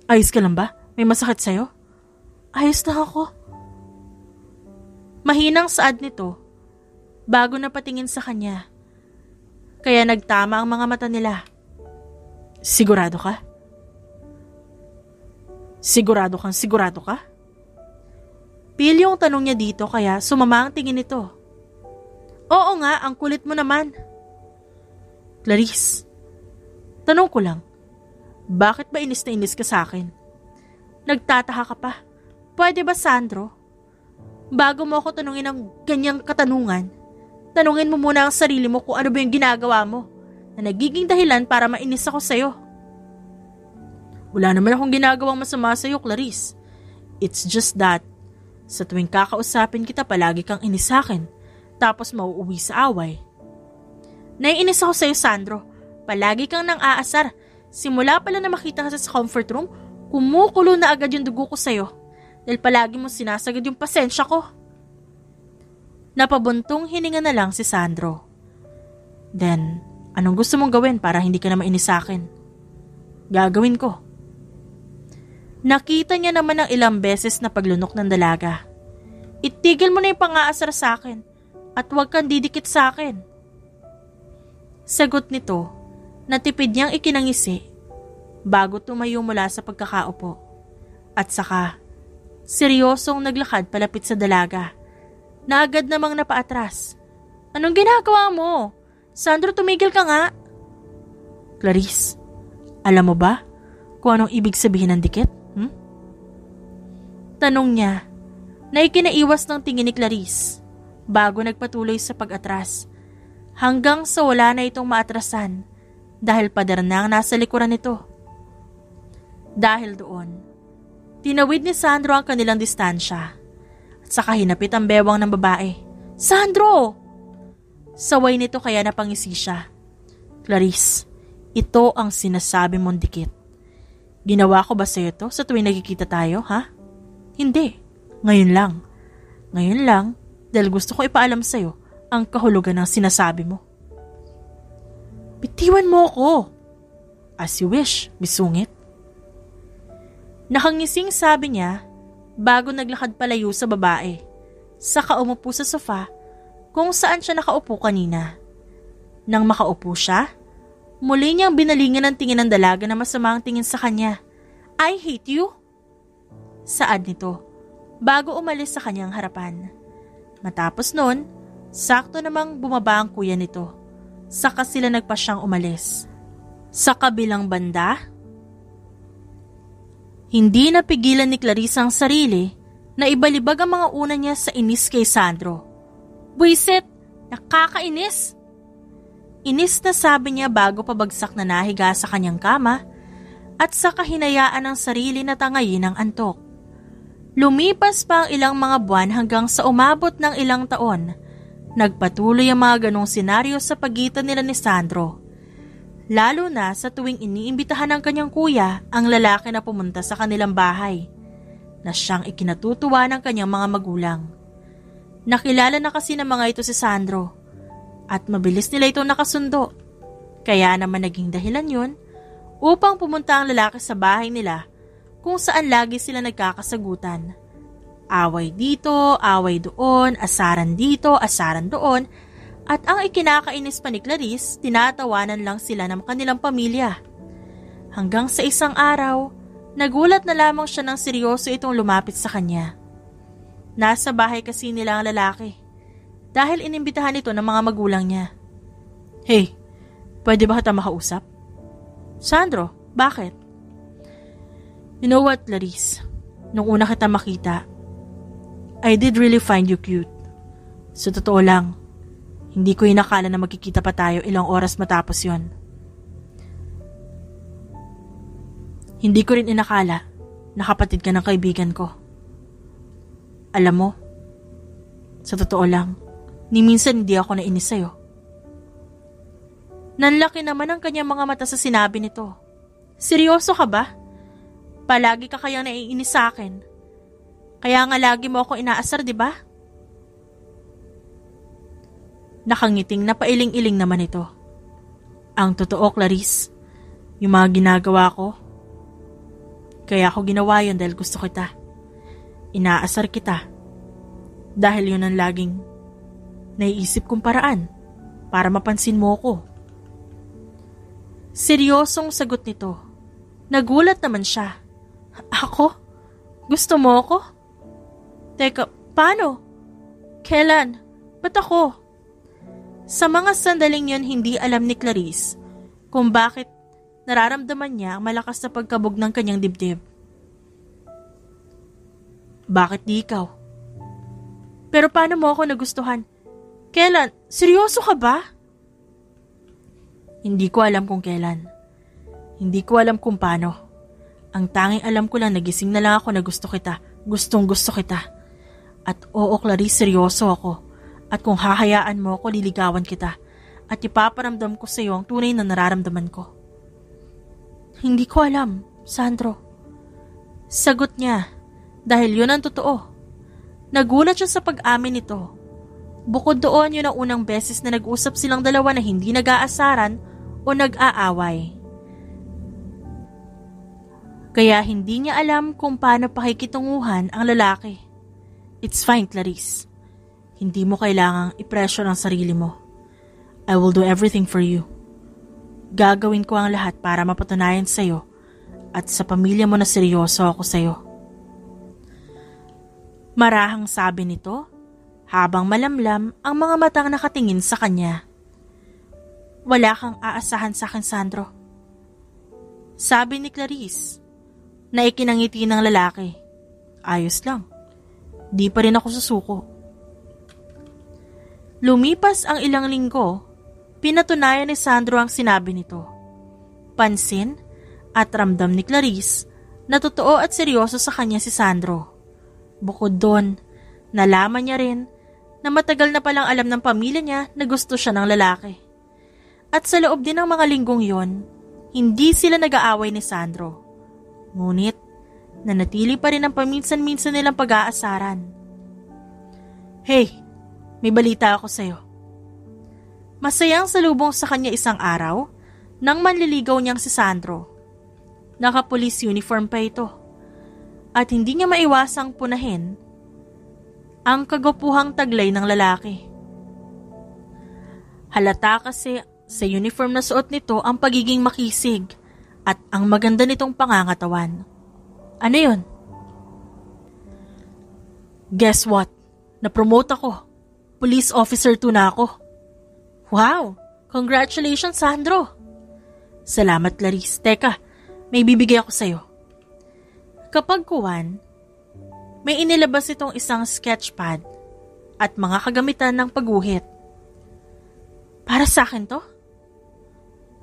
A: Ayos ka lang ba? May masakit sa'yo? Ayos na ako. Mahinang saad nito, bago napatingin sa kanya, kaya nagtama ang mga mata nila. Sigurado ka? Sigurado ka? Pil yung tanong niya dito kaya sumama ang tingin nito. Oo nga, ang kulit mo naman. Clarice, tanong ko lang, bakit ba inis na inis ka sa akin? Nagtataka ka pa. Pwede ba, Sandro? Bago mo ako tanungin ng ganyang katanungan, tanungin mo muna ang sarili mo kung ano ba yung ginagawa mo na nagiging dahilan para mainis ako sa'yo. Wala naman akong ginagawang masama sa'yo, Clarice. It's just that, sa tuwing kakausapin kita palagi kang inis sa akin, tapos mauuwi sa away. Naiinis ako sa'yo, Sandro. Palagi kang nang aasar. Simula pala na makita ka sa comfort room, kumukulo na agad yung dugo ko sa'yo. Dahil palagi mo sinasagad yung pasensya ko. Napabuntong hininga na lang si Sandro. Then, anong gusto mong gawin para hindi ka na mainis sa akin? Gagawin ko. Nakita niya naman ng ilang beses na paglunok ng dalaga. Itigil mo na yung pang-aasar sa akin at huwag kang didikit sa akin. Sagot nito, natipid niyang ikinangisi bago tumayo mula sa pagkakaupo. At saka, seryosong naglakad palapit sa dalaga na agad namang napaatras. Anong ginagawa mo? Sandro, tumigil ka nga. Clarice, alam mo ba kung anong ibig sabihin ng dikit? Tanong niya na ikinaiwas ng tingin ni Clarice bago nagpatuloy sa pag-atras hanggang sa wala na itong maatrasan dahil pader na ang nasa likuran nito. Dahil doon, tinawid ni Sandro ang kanilang distansya at saka hinapit ang bewang ng babae. Sandro! Saway nito kaya napangisi siya. Clarice, ito ang sinasabi mong dikit. Ginawa ko ba sa'yo to sa tuwing nagkikita tayo, ha? Hindi. Ngayon lang. Ngayon lang dahil gusto ko ipaalam sa'yo ang kahulugan ng sinasabi mo. Bitiwan mo ako. As you wish, misungit. Nakangising sabi niya bago naglakad palayo sa babae. Saka umupo sa sofa kung saan siya nakaupo kanina. Nang makaupo siya, muli niyang binalingan ang tingin ng dalaga na masama ang tingin sa kanya. I hate you. Saad nito bago umalis sa kanyang harapan. Matapos nun, sakto namang bumaba ang kuya nito. Saka sila nagpasyang umalis. Sa kabilang banda, hindi napigilan ni Clarice ang sarili na ibalibag ang mga una niya sa inis kay Sandro. Buisit! Nakakainis! Inis na sabi niya bago pabagsak na nahiga sa kanyang kama at saka hinayaan ang sarili na tangayin ng antok. Lumipas pa ang ilang mga buwan hanggang sa umabot ng ilang taon. Nagpatuloy ang mga ganong senaryo sa pagitan nila ni Sandro. Lalo na sa tuwing iniimbitahan ng kanyang kuya ang lalaki na pumunta sa kanilang bahay, na siyang ikinatutuwa ng kanyang mga magulang. Nakilala na kasi ng mga ito si Sandro at mabilis nila ito nakasundo. Kaya naman naging dahilan yun upang pumunta ang lalaki sa bahay nila kung saan lagi sila nagkakasagutan. Away dito, away doon, asaran dito, asaran doon, at ang ikinakainis pa ni Clarice, tinatawanan lang sila ng kanilang pamilya. Hanggang sa isang araw, nagulat na lamang siya ng seryoso itong lumapit sa kanya. Nasa bahay kasi nila ang lalaki, dahil inimbitahan ito ng mga magulang niya. Hey, pwede ba kita makausap? Sandro, bakit? You know what, Clarice? Nung una kita makita, I did really find you cute. Sa totoo lang, hindi ko inakala na magkikita pa tayo ilang oras matapos yon. Hindi ko rin inakala na kapatid ka ng kaibigan ko. Alam mo, sa totoo lang, ni minsan hindi ako nainis sa'yo. Nanlaki naman ang kanyang mga mata sa sinabi nito. Seryoso ka ba? Palagi ka kayang naiinis sa akin. Kaya nga lagi mo ako inaasar, di ba? Nakangiting napailing-iling naman ito. Ang totoo, Clarice, yung mga ginagawa ko, kaya ako ginawa yun dahil gusto kita. Inaasar kita. Dahil yun ang laging naiisip kong paraan para mapansin mo ko. Seryosong sagot nito. Nagulat naman siya. Ako? Gusto mo ako? Teka, paano? Kailan? Ba't ako? Sa mga sandaling yon hindi alam ni Clarice kung bakit nararamdaman niya ang malakas na pagkabog ng kanyang dibdib. Bakit di ikaw? Pero paano mo ako nagustuhan? Kailan? Seryoso ka ba? Hindi ko alam kung kailan. Hindi ko alam kung paano. Ang tanging alam ko lang nagising na lang ako na gusto kita. Gustong gusto kita. At oo, Clarice, seryoso ako. At kung hahayaan mo ako, liligawan kita. At ipaparamdam ko sa iyo ang tunay na nararamdaman ko. Hindi ko alam, Sandro. Sagot niya, dahil yun ang totoo. Nagulat siya sa pag-amin nito. Bukod doon, yun ang unang beses na nag-usap silang dalawa na hindi nag-aasaran o nag-aaway. Kaya hindi niya alam kung paano pakikitunguhan ang lalaki. It's fine, Clarice. Hindi mo kailangang i-pressure ang sarili mo. I will do everything for you. Gagawin ko ang lahat para mapatunayan sa'yo at sa pamilya mo na seryoso ako sa'yo. Marahang sabi nito habang malamlam ang mga matang nakatingin sa kanya. Wala kang aasahan sa akin, Sandro. Sabi ni Clarice na ikinangiti ng lalaki. Ayos lang. Di pa rin ako susuko. Lumipas ang ilang linggo, pinatunayan ni Sandro ang sinabi nito. Pansin at ramdam ni Clarice na totoo at seryoso sa kanya si Sandro. Bukod doon, nalaman niya rin na matagal na palang alam ng pamilya niya na gusto siya ng lalaki. At sa loob din ng mga linggong yon, hindi sila nag-aaway ni Sandro. Ngunit, nanatili pa rin ang paminsan-minsan nilang pag-aasaran. Hey, may balita ako sa'yo. Masayang salubong sa kanya isang araw nang manliligaw niyang si Sandro. Naka-police uniform pa ito. At hindi niya maiwasang punahin ang kagwapuhang taglay ng lalaki. Halata kasi sa uniform na suot nito ang pagiging makisig at ang maganda nitong pangangatawan. Ano yun? Guess what? Na-promote ako. Police officer 2 na ako. Wow! Congratulations, Sandro! Salamat, Clarice. Teka, may bibigay ako sa'yo. Kapag kuwan, may inilabas itong isang sketchpad at mga kagamitan ng pagguhit. Para sa akin to?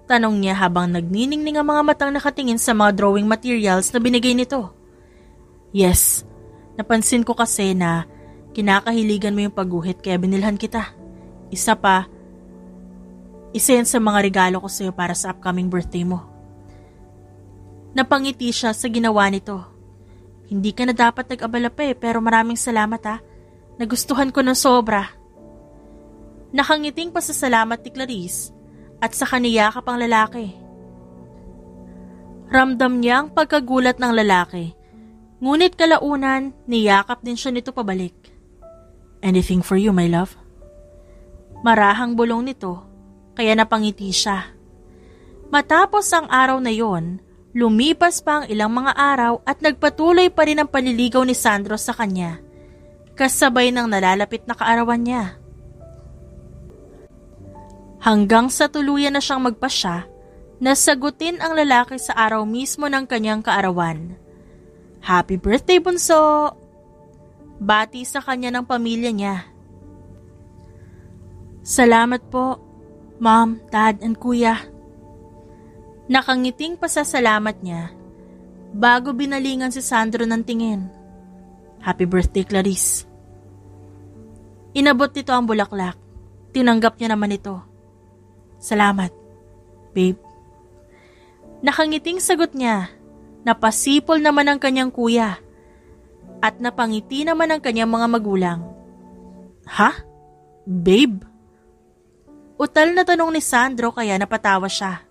A: Tanong niya habang nagniningning ang mga matang nakatingin sa mga drawing materials na binigay nito. Yes, napansin ko kasi na kinakahiligan mo yung pagguhit kaya binilhan kita. Isa yan sa mga regalo ko sa'yo para sa upcoming birthday mo. Napangiti siya sa ginawa nito. Hindi ka na dapat nag-abala pa pero maraming salamat Nagustuhan ko ng sobra. Nakangiting pasasalamat ni Clarice at sa kaniyakap ang lalaki. Ramdam niya ang pagkagulat ng lalaki, ngunit kalaunan niyakap din siya nito pabalik. Anything for you, my love? Marahang bulong nito, kaya napangiti siya. Matapos ang araw na yon, lumipas pa ang ilang mga araw at nagpatuloy pa rin ang paliligaw ni Sandro sa kanya, kasabay ng nalalapit na kaarawan niya. Hanggang sa tuluyan na siyang magpasya, nasagutin ang lalaki sa araw mismo ng kanyang kaarawan. Happy birthday, bunso! Bati sa kanya ng pamilya niya. Salamat po, Mom, Dad, and Kuya. Nakangiting pasasalamat niya bago binalingan si Sandro ng tingin. Happy birthday, Clarice. Inabot nito ang bulaklak. Tinanggap niya naman ito. Salamat, babe. Nakangiting sagot niya. Napasipol naman ang kanyang kuya. At napangiti naman ang kanyang mga magulang. Ha? Babe? Utal na tanong ni Sandro kaya napatawa siya.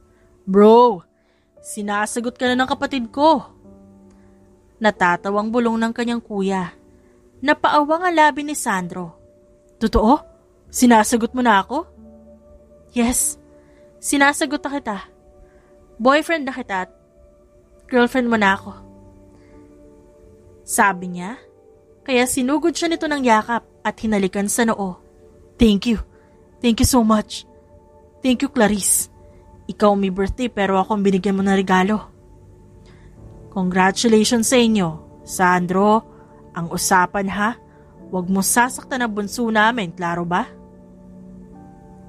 A: Bro, sinasagot ka na ng kapatid ko. Natatawang bulong ng kanyang kuya. Napaawang ang labi ni Sandro. Totoo? Sinasagot mo na ako? Yes, sinasagot na kita. Boyfriend na kita at girlfriend mo na ako. Sabi niya, kaya sinugod siya nito ng yakap at hinalikan sa noo. Thank you. Thank you so much. Thank you, Clarice. Ikaw may birthday pero akong binigyan mo ng regalo. Congratulations sa inyo. Sandro, ang usapan ha, huwag mo sasaktan ang bunso namin, klaro ba?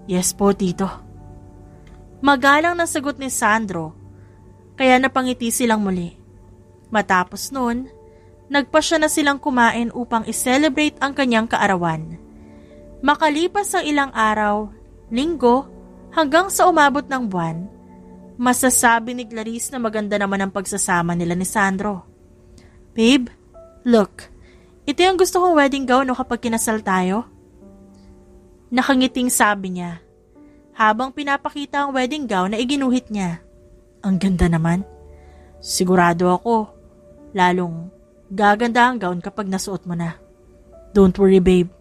A: Yes po, tito. Magalang na sagot ni Sandro, kaya napangiti silang muli. Matapos noon, nagpasya na silang kumain upang i-celebrate ang kanyang kaarawan. Makalipas ang ilang araw, linggo, hanggang sa umabot ng buwan, masasabi ni Clarice na maganda naman ang pagsasama nila ni Sandro. Babe, look, ito yung gusto kong wedding gown kapag kinasal tayo. Nakangiting sabi niya, habang pinapakita ang wedding gown na iginuhit niya. Ang ganda naman. Sigurado ako, lalong gaganda ang gown kapag nasuot mo na. Don't worry babe,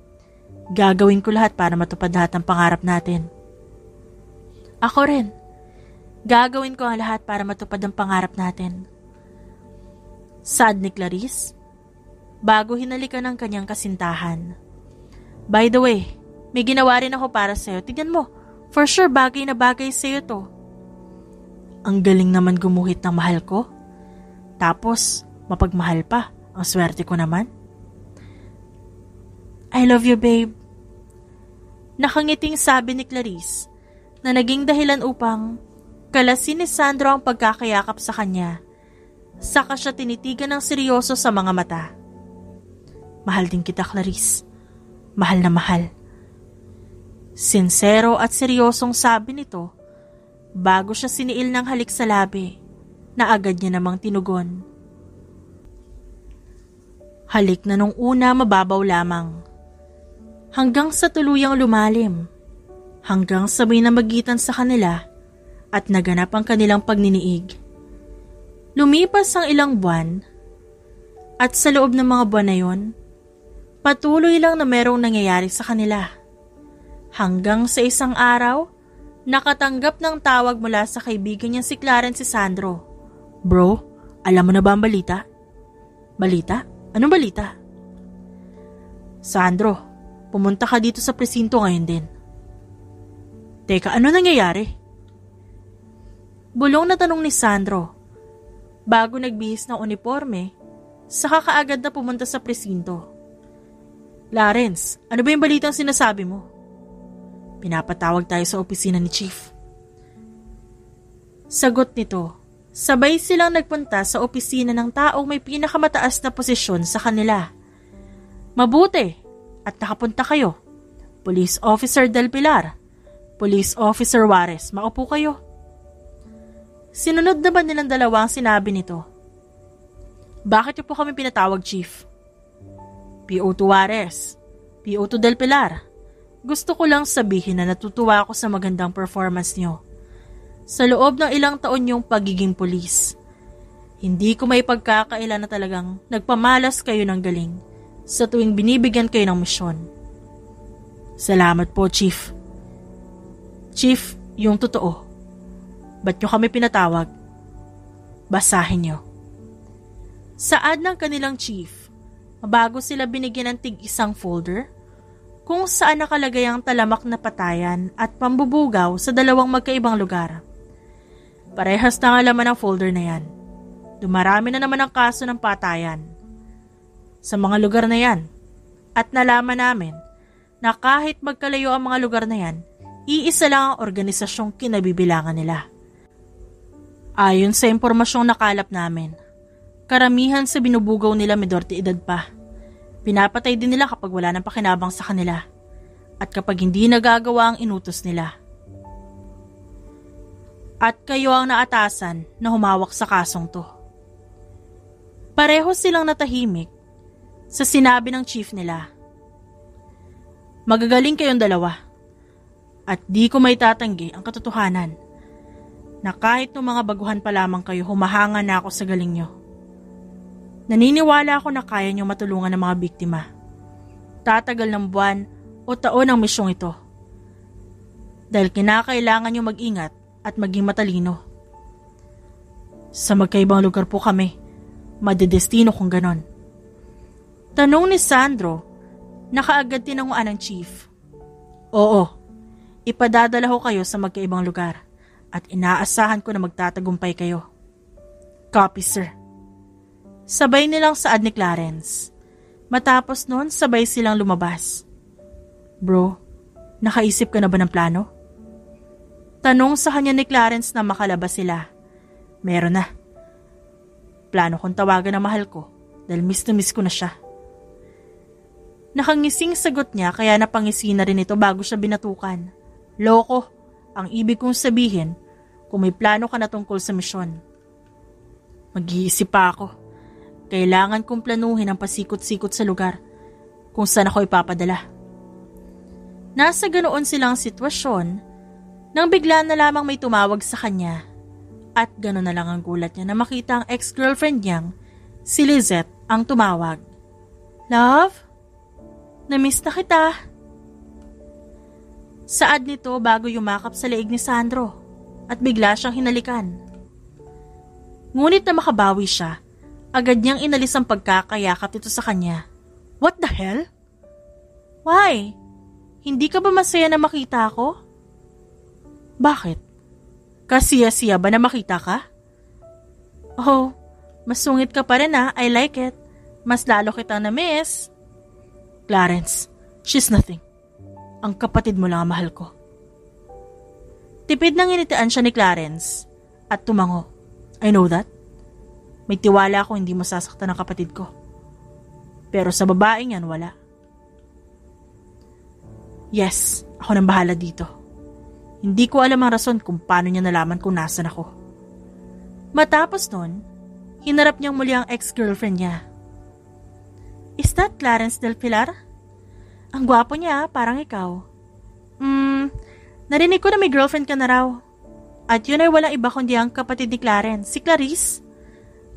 A: gagawin ko lahat para matupad lahat ng pangarap natin. Ako rin. Gagawin ko ang lahat para matupad ang pangarap natin. Sad ni Clarice, bago hinalikan ng kanyang kasintahan. By the way, may ginawa rin ako para sa'yo. Tignan mo, for sure bagay na bagay sa'yo to. Ang galing naman gumuhit ng mahal ko. Tapos, mapagmahal pa. Ang swerte ko naman. I love you, babe. Nakangiting sabi ni Clarice na naging dahilan upang kalasin ni Sandro ang pagkakayakap sa kanya. Saka siya tinitigan ng seryoso sa mga mata. Mahal din kita, Clarice. Mahal na mahal. Sincero at seryosong sabi nito bago siya siniil ng halik sa labi na agad niya namang tinugon. Halik na nung una mababaw lamang hanggang sa tuluyang lumalim. Hanggang sabay na magitan sa kanila at naganap ang kanilang pagniniig. Lumipas ang ilang buwan at sa loob ng mga buwan na yon, patuloy lang na merong nangyayari sa kanila. Hanggang sa isang araw, nakatanggap ng tawag mula sa kaibigan niyang si Clarence si Sandro. Bro, alam mo na ba ang balita? Balita? Anong balita? Sandro, pumunta ka dito sa presinto ngayon din. Teka, ano nangyayari? Bulong na tanong ni Sandro. Bago nagbihis ng uniforme, saka kaagad na pumunta sa presinto. Clarence, ano ba yung balitang sinasabi mo? Pinapatawag tayo sa opisina ni Chief. Sagot nito, sabay silang nagpunta sa opisina ng taong may pinakamataas na posisyon sa kanila. Mabuti at nakapunta kayo. Police Officer Del Pilar, Police Officer Juarez, maupo kayo. Sinunod naman nilang dalawa ang sinabi nito. Bakit niyo po kami pinatawag, Chief? PO2 Juarez, PO2 Del Pilar, gusto ko lang sabihin na natutuwa ako sa magandang performance niyo. Sa loob ng ilang taon yung pagiging pulis, hindi ko may pagkakaila na talagang nagpamalas kayo ng galing sa tuwing binibigyan kayo ng misyon. Salamat po, Chief. Chief, yung totoo. Ba't nyo kami pinatawag? Basahin nyo. Saad ng kanilang chief, bago sila binigyan ng tig-isang folder, kung saan nakalagay ang talamak na patayan at pambubugaw sa dalawang magkaibang lugar. Parehas na nga laman ang folder na yan. Dumarami na naman ang kaso ng patayan sa mga lugar na yan. At nalaman namin na kahit magkalayo ang mga lugar na yan, iisa lang ang organisasyong kinabibilangan nila. Ayon sa impormasyong nakalap namin, karamihan sa binubugaw nila may dorte edad pa. Pinapatay din nila kapag wala nang pakinabang sa kanila at kapag hindi nagagawa ang inutos nila. At kayo ang naatasan na humawak sa kasong to. Pareho silang natahimik sa sinabi ng chief nila. Magagaling kayong dalawa at di ko may tatanggi ang katotohanan na kahit nung mga baguhan pa lamang kayo humahanga na ako sa galing nyo. Naniniwala ako na kaya nyo matulungan ng mga biktima. Tatagal ng buwan o taon ang misyong ito. Dahil kinakailangan nyo mag-ingat at maging matalino. Sa magkaibang lugar po kami. Madedestino kung ganon. Tanong ni Sandro, nakaagad tinanguan ng chief. Oo, ipadadala ko kayo sa magkaibang lugar at inaasahan ko na magtatagumpay kayo. Copy, sir. Sabay nilang saad ni Clarence. Matapos noon, sabay silang lumabas. Bro, nakaisip ka na ba ng plano? Tanong sa kanya ni Clarence na makalabas sila. Meron na. Plano kong tawagan ang mahal ko dahil miss na miss ko na siya. Nakangising sagot niya kaya napangisi na rin ito bago siya binatukan. Loko, ang ibig kong sabihin kung may plano ka na tungkol sa misyon. Mag-iisip pa ako. Kailangan kong planuhin ang pasikot-sikot sa lugar kung saan ako ipapadala. Nasa ganoon silang sitwasyon nang bigla na lamang may tumawag sa kanya at ganoon na lang ang gulat niya na makita ang ex-girlfriend niyang si Lizette ang tumawag. Love? Na-miss na kita. Saad nito bago yumakap sa leeg ni Sandro at bigla siyang hinalikan. Ngunit na makabawi siya, agad niyang inalis ang pagkakayakap nito sa kanya. What the hell? Why? Hindi ka ba masaya na makita ako? Bakit? Kasiya-siya ba na makita ka? Oh, masungit ka pa rin I like it. Mas lalo kitang na-miss. Clarence, she's nothing. Ang kapatid mo lang ang mahal ko. Tipid nang initian siya ni Clarence at tumango. I know that. May tiwala ako hindi masasaktan ang kapatid ko. Pero sa babaeng yan, wala. Yes, ako nang bahala dito. Hindi ko alam ang rason kung paano niya nalaman kung nasan ako. Matapos nun, hinarap niyang muli ang ex-girlfriend niya. Is that Clarence Del Pilar? Ang gwapo niya, parang ikaw. Narinig ko na may girlfriend ka na raw. At yun ay walang iba kundi ang kapatid ni Clarence, si Clarice.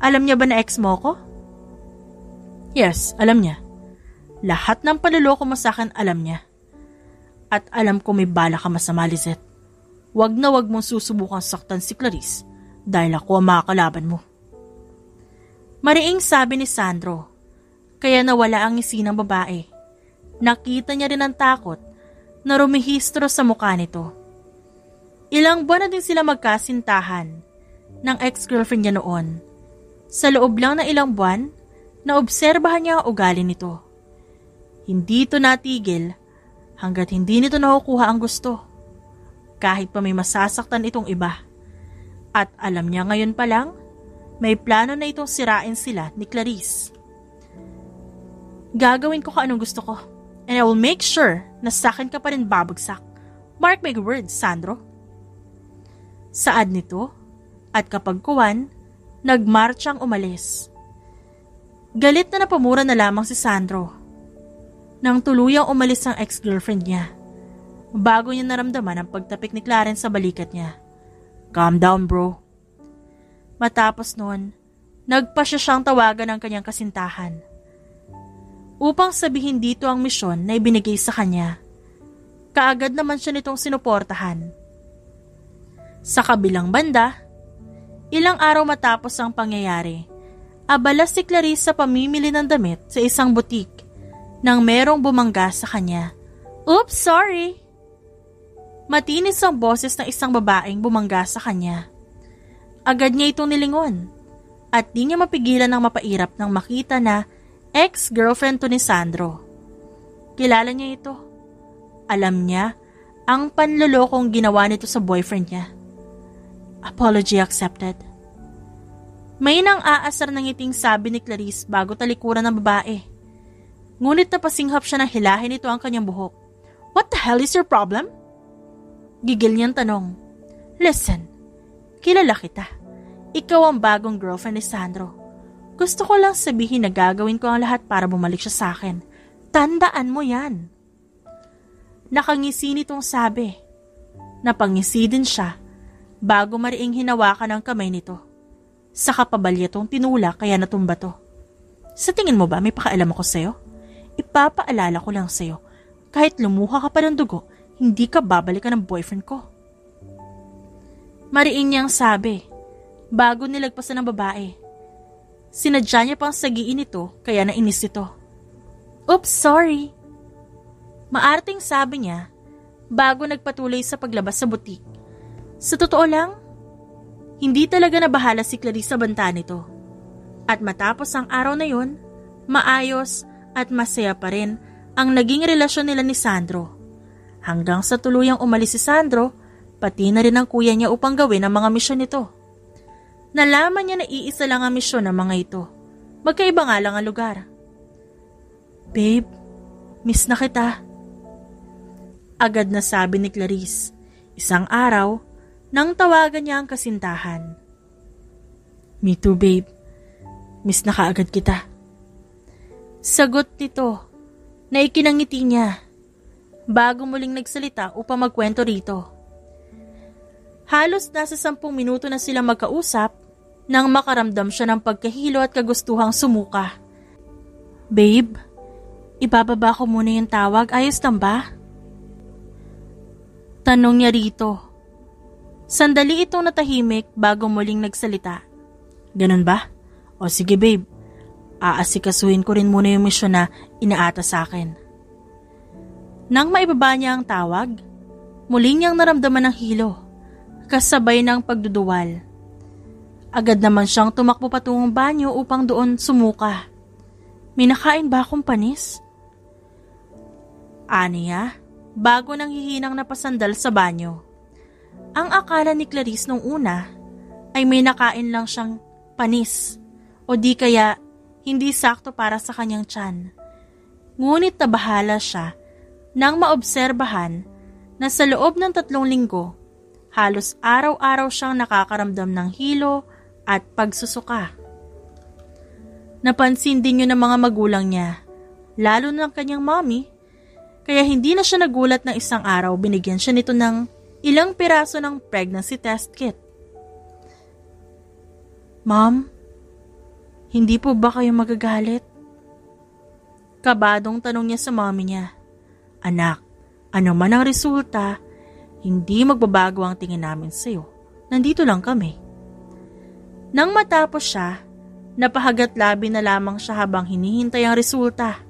A: Alam niya ba na ex mo ko? Yes, alam niya. Lahat ng paluloko mo sa akin alam niya. At alam ko may bala ka masama, Lizette. Wag na wag mong susubukang saktan si Clarice dahil ako ang makakalaban mo. Mariing sabi ni Sandro. Kaya nawala ang ngisi ng babae. Nakita niya rin ang takot na rumihistro sa mukha nito. Ilang buwan na din sila magkasintahan ng ex-girlfriend niya noon. Sa loob lang ng ilang buwan, naobserbahan niya ang ugali nito. Hindi ito natigil hanggat hindi nito nakukuha ang gusto. Kahit pa may masasaktan itong iba. At alam niya ngayon pa lang, may plano na itong sirain sila ni Clarice. Gagawin ko kung anong gusto ko. And I will make sure na sa akin ka pa rin babagsak. Mark my words, Sandro. Saad nito, at kapag kuwan, nagmartsang umalis. Galit na napamura na lamang si Sandro. Nang tuluyang umalis ang ex-girlfriend niya, bago niya naramdaman ang pagtapik ni Clarence sa balikat niya. Calm down, bro. Matapos noon, nagpa siyang tawagan ng kanyang kasintahan. Upang sabihin dito ang misyon na ibinigay sa kanya. Kaagad naman siya nitong sinuportahan. Sa kabilang banda, ilang araw matapos ang pangyayari, abala si Clarice sa pamimili ng damit sa isang butik nang merong bumangga sa kanya. Oops, sorry! Matinis ang boses ng isang babaeng bumangga sa kanya. Agad niya itong nilingon at di niya mapigilan ng mapairap nang makita na ex-girlfriend to ni Sandro. Kilala niya ito. Alam niya ang panlolokong ginawa nito sa boyfriend niya. Apology accepted. May nang aasar ng ngiting sabi ni Clarice bago talikuran ng babae. Ngunit napasinghap siya nang hilahin ito ang kanyang buhok. What the hell is your problem? Gigil niyang tanong. Listen, kilala kita. Ikaw ang bagong girlfriend ni Sandro. Gusto ko lang sabihin na gagawin ko ang lahat para bumalik siya sa akin. Tandaan mo yan. Nakangisi nitong sabi. Napangisi din siya bago mariing hinawakan ang kamay nito. Sa kapabalya tong tinula kaya natumba to. Sa tingin mo ba may pakaalam ako sa'yo? Ipapaalala ko lang sa'yo. Kahit lumuha ka pa ng dugo, hindi ka babalikan ng boyfriend ko. Mariing niyang sabi bago nilagpasan ng babae. Sinadya niya pang sagiin ito kaya nainis ito. Oops, sorry. Maarting sabi niya bago nagpatuloy sa paglabas sa butik. Sa totoo lang, hindi talaga nabahala si Clarice sa banta nito. At matapos ang araw na yun, maayos at masaya pa rin ang naging relasyon nila ni Sandro. Hanggang sa tuluyang umalis si Sandro, pati na rin ang kuya niya upang gawin ang mga misyon nito. Nalaman niya na iisa lang ang misyon ng mga ito. Magkaiba nga lang ang lugar. Babe, miss na kita. Agad na sabi ni Clarice. Isang araw, nang tawagan niya ang kasintahan. Me too, babe. Miss na kaagad kita. Sagot nito na ikinangiti niya bago muling nagsalita upang magkwento rito. Halos nasa 10 minuto na silang magkausap nang makaramdam siya ng pagkahilo at kagustuhang sumuka. Babe, ibababa ko muna yung tawag, ayos lang ba? Tanong niya rito. Sandali itong natahimik bago muling nagsalita. Ganun ba? O sige babe, aasikasuhin ko rin muna yung misyon na inaata sa akin. Nang maibaba niya ang tawag, muling niyang naramdaman ng hilo, kasabay ng pagduduwal. Agad naman siyang tumakbo patungong banyo upang doon sumuka. May nakain ba akong panis? Aniya, bago nang hihinang napasandal sa banyo. Ang akala ni Clarice nung una ay may nakain lang siyang panis o di kaya hindi sakto para sa kanyang tiyan. Ngunit nabahala siya nang maobserbahan na sa loob ng 3 linggo, halos araw-araw siyang nakakaramdam ng hilo at pagsusuka. Napansin din yun ng mga magulang niya, lalo ng kanyang mommy, kaya hindi na siya nagulat na isang araw binigyan siya nito ng ilang piraso ng pregnancy test kit. Mom, hindi po ba kayo magagalit? Kabadong tanong niya sa mommy niya. Anak, ano man ang resulta, hindi magbabago ang tingin namin sa'yo. Nandito lang kami. Nang matapos siya, napahagat labi na lamang siya habang hinihintay ang resulta.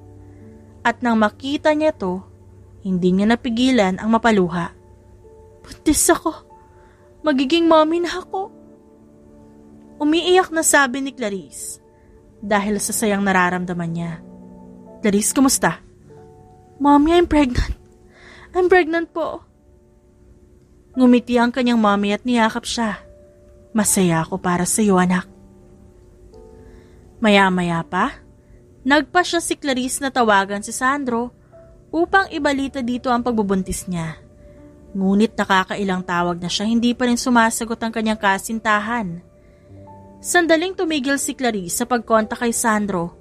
A: At nang makita niya to, hindi niya napigilan ang mapaluha. Buntis ako. Magiging mommy na ako. Umiiyak na sabi ni Clarice dahil sa sayang nararamdaman niya. Clarice, kumusta? Mommy, I'm pregnant. I'm pregnant po. Ngumiti ang kanyang mommy at niyakap siya. Masaya ako para sa iyo, anak. Maya-maya pa, nagpa siya si Clarice na tawagan si Sandro upang ibalita dito ang pagbubuntis niya. Ngunit nakakailang tawag na siya, hindi pa rin sumasagot ang kanyang kasintahan. Sandaling tumigil si Clarice sa pagkontak kay Sandro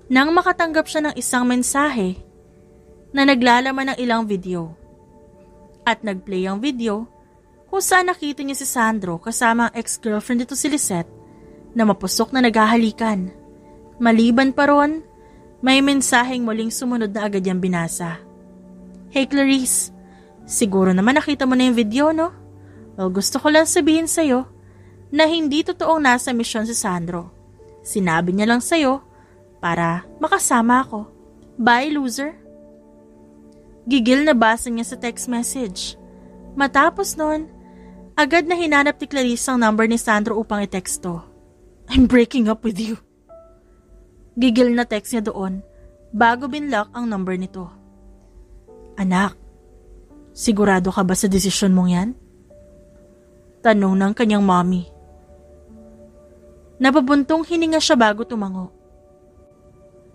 A: nang makatanggap siya ng isang mensahe na naglalaman ng ilang video. At nagplay ang video kung saan nakita niya si Sandro kasama ang ex-girlfriend nito si Lisette na mapusok na naghahalikan. Maliban pa ron, may mensaheng muling sumunod na agad niyang binasa. Hey Clarice, siguro naman nakita mo na yung video, no? Well, gusto ko lang sabihin sa'yo na hindi totoong nasa misyon si Sandro. Sinabi niya lang sa'yo para makasama ako. Bye, loser. Gigil na basa niya sa text message. Matapos nun, agad na hinanap ni Clarice ang number ni Sandro upang i-texto. I'm breaking up with you. Gigil na text niya doon bago binlock ang number nito. Anak, sigurado ka ba sa desisyon mong yan? Tanong ng kanyang mommy. Napabuntong hininga siya bago tumango.